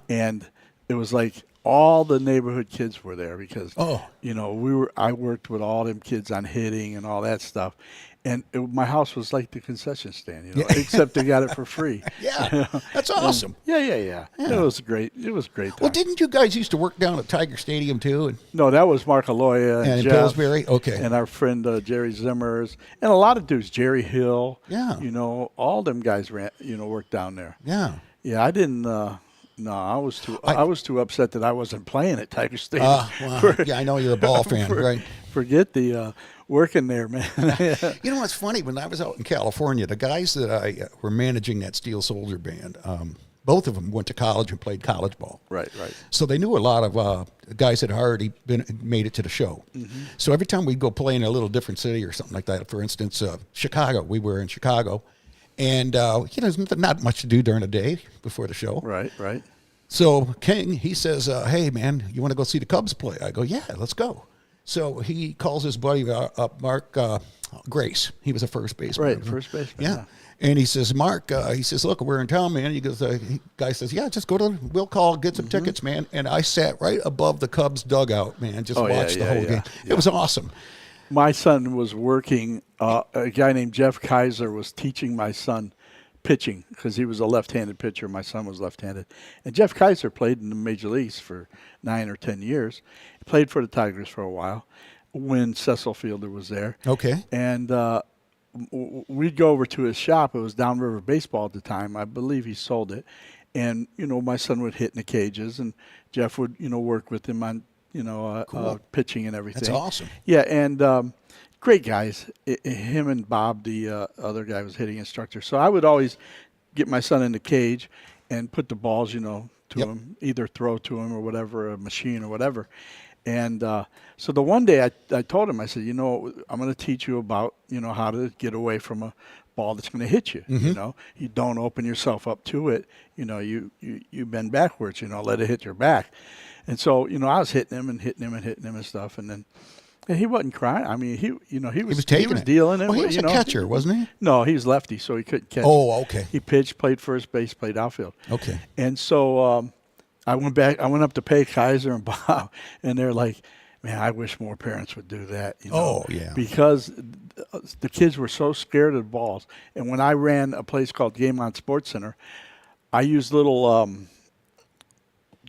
and it was like all the neighborhood kids were there because I worked with all them kids on hitting and all that stuff. And my house was like the concession stand, except they got it for free. Yeah, that's awesome. Yeah. It was great. It was great. Well, didn't you guys used to work down at Tiger Stadium too? No, that was Mark Aloya and Jeff, Pillsbury. Okay, and our friend Jerry Zimmers, and a lot of dudes, Jerry Hill. Yeah, all them guys worked down there. Yeah. I didn't. No, I was too upset that I wasn't playing at Tiger Stadium. I know you're a ball fan, right? Forget the working there, man. You know what's funny? When I was out in California, the guys that I were managing that Steel Soldier band, both of them went to college and played college ball. Right. So they knew a lot of guys that had already made it to the show. So every time we'd go play in a little different city or something like that, for instance, Chicago, we were in Chicago, And there's not much to do during the day before the show. Right. So King, he says, "Hey man, you want to go see the Cubs play?" I go, "Yeah, let's go." So he calls his buddy up, Mark Grace. He was a first baseman. Right, first baseman. Yeah. And he says, "Mark," he says, "Look, we're in town, man." He goes, guy says, "Yeah, just go to Will Call, get some tickets, man." And I sat right above the Cubs dugout, man, just watched the whole game. Yeah. It was awesome. My son was working. A guy named Jeff Kaiser was teaching my son pitching because he was a left-handed pitcher. My son was left-handed. And Jeff Kaiser played in the major leagues for 9 or 10 years. He played for the Tigers for a while when Cecil Fielder was there. Okay. And we'd go over to his shop. It was Downriver Baseball at the time. I believe he sold it. And, my son would hit in the cages, and Jeff would, work with him on, Cool. pitching and everything. That's awesome. Yeah, and great guys. Him and Bob, the other guy, was hitting instructor. So I would always get my son in the cage and put the balls, to him, either throw to him or whatever, a machine or whatever. And so the one day I told him, I said, I'm going to teach you about, how to get away from a ball that's going to hit you. You don't open yourself up to it. You bend backwards, let it hit your back. And so, I was hitting him and stuff. And then he wasn't crying. I mean, he was dealing it. Well, he was a catcher, wasn't he? No, he was lefty, so he couldn't catch. Oh, okay. He pitched, played first base, played outfield. Okay. And so I went up to pay Kaiser and Bob, and they're like, "Man, I wish more parents would do that." Oh, yeah. Because the kids were so scared of balls. And when I ran a place called Game On Sports Center, I used little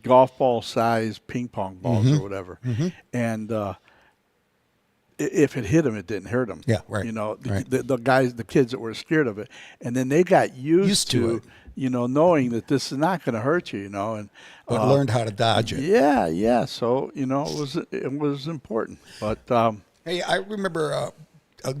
golf ball size ping pong balls or whatever, and if it hit them, it didn't hurt them. Yeah, right. The guys, the kids that were scared of it, and then they got used to it. Knowing that this is not going to hurt you, and But learned how to dodge it. Yeah. So it was important. But Hey, I remember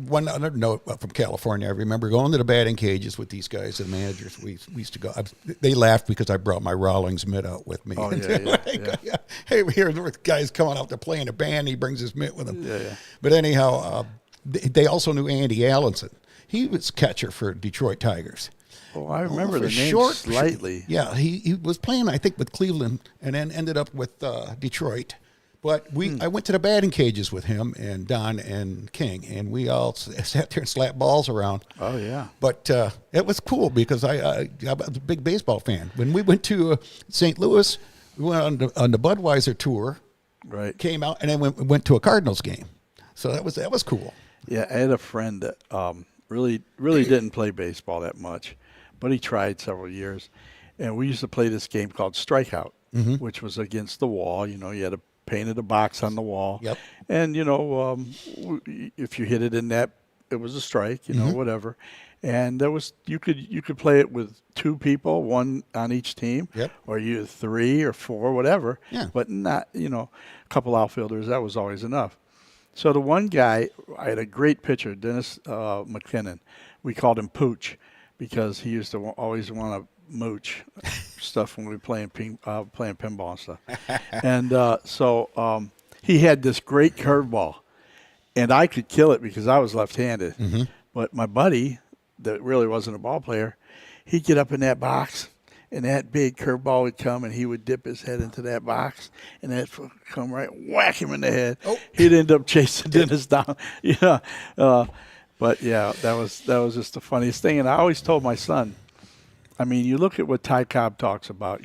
one other note from California. I remember going to the batting cages with these guys, the managers. We used to go. They laughed because I brought my Rawlings mitt out with me. Oh, yeah. Hey, here the guy's coming out there playing a band. He brings his mitt with him. Yeah. But anyhow, they also knew Andy Allenson. He was catcher for Detroit Tigers. Oh, I remember the name slightly. Yeah, he was playing, I think, with Cleveland, and then ended up with Detroit. But I went to the batting cages with him and Don and King, and we all sat there and slapped balls around. Oh, yeah. But it was cool because I'm a big baseball fan. When we went to St. Louis, we went on the Budweiser tour. Right. Came out, and then went to a Cardinals game. So that was cool. Yeah, I had a friend that really didn't play baseball that much, but he tried several years. And we used to play this game called Strikeout, which was against the wall. You had to painted a box on the wall. Yep. And, if you hit it in that, it was a strike, whatever. And you could play it with 2 people, 1 on each team. Yep. Or 3 or 4, whatever. Yeah. But not, a couple outfielders, that was always enough. So the one guy, I had a great pitcher, Dennis McKinnon. We called him Pooch because he used to always want to mooch stuff when we were playing pinball and stuff. And so he had this great curveball, and I could kill it because I was left-handed. But my buddy, that really wasn't a ball player, he'd get up in that box, and that big curveball would come, and he would dip his head into that box, and that would come right, whack him in the head. Oh. He'd end up chasing Dennis down. Yeah. But, yeah, that was just the funniest thing. And I always told my son, I mean, you look at what Ty Cobb talks about,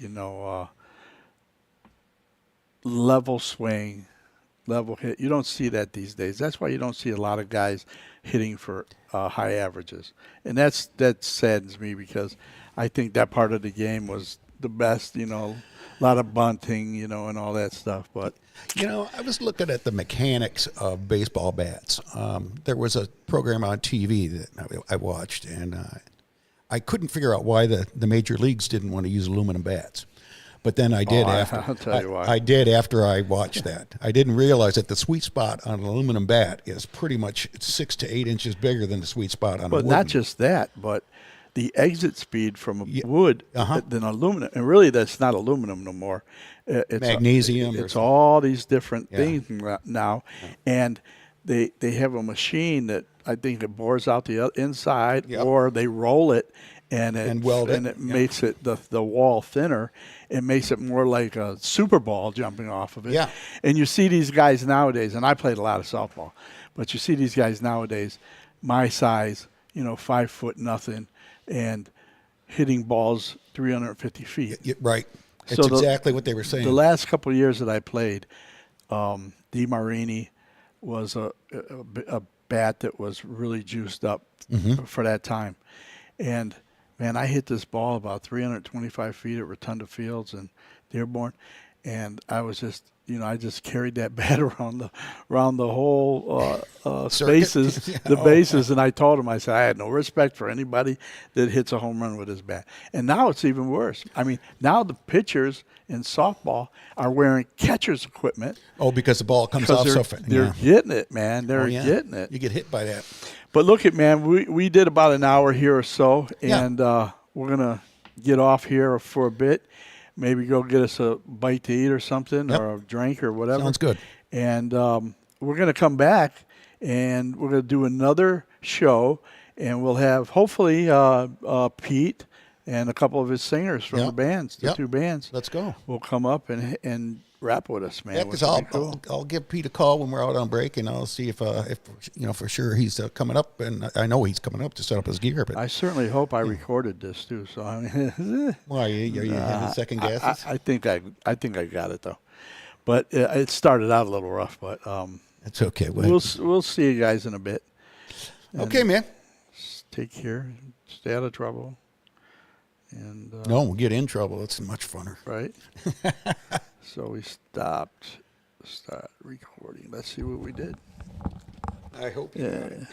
level swing, level hit. You don't see that these days. That's why you don't see a lot of guys hitting for high averages. And that saddens me because I think that part of the game was the best, a lot of bunting, and all that stuff. But I was looking at the mechanics of baseball bats. There was a program on TV that I watched, and I couldn't figure out why the major leagues didn't want to use aluminum bats. But then I did after. I'll tell you why. I did after I watched that. I didn't realize that the sweet spot on an aluminum bat is pretty much 6 to 8 inches bigger than the sweet spot on a wooden. But not just that, but the exit speed from a wood than aluminum. And really, that's not aluminum no more. It's magnesium. It's all these different things now. And they have a machine that I think it bores out the inside, Yep. or they roll it and weld it. Yep. makes it the wall thinner. It makes it more like a Super Ball jumping off of it. Yeah. And you see these guys nowadays, and I played a lot of softball, but you see these guys nowadays, my size, 5 foot nothing, and hitting balls 350 feet. Right. It's So exactly what they were saying. The last couple of years that I played, DeMarini was a bat that was really juiced up for that time. And, man, I hit this ball about 325 feet at Rotunda Fields in Dearborn, and I was just, I just carried that bat around the whole spaces, Yeah. the bases, and I told him, I said, I had no respect for anybody that hits a home run with his bat. And now it's even worse. I mean, now the pitchers in softball are wearing catcher's equipment. Oh, because the ball comes Because off they're, so fast. they're getting it, man. They're Oh, yeah. getting it. You get hit by that. But look at, man, we did about an hour here or so, Yeah. and we're going to get off here for a bit. Maybe go get us a bite to eat or something, Yep. or a drink or whatever. Sounds good. And we're going to come back, and we're going to do another show, and we'll have hopefully Pete and a couple of his singers from Yep. the bands, the Yep. two bands. Let's go. Will come up and rap with us, man. Yeah, which because would be cool. I'll give Pete a call when we're out on break, and I'll see if for sure he's coming up, and I know he's coming up to set up his gear. But I certainly hope I recorded this too. So I mean, why are you having second guesses? I think I got it though, but it started out a little rough. But It's okay. we'll see you guys in a bit. Okay, man. Take care. Stay out of trouble. And No, we'll get in trouble. It's much funner. right. So we start recording. Let's see what we did. I hope you got it.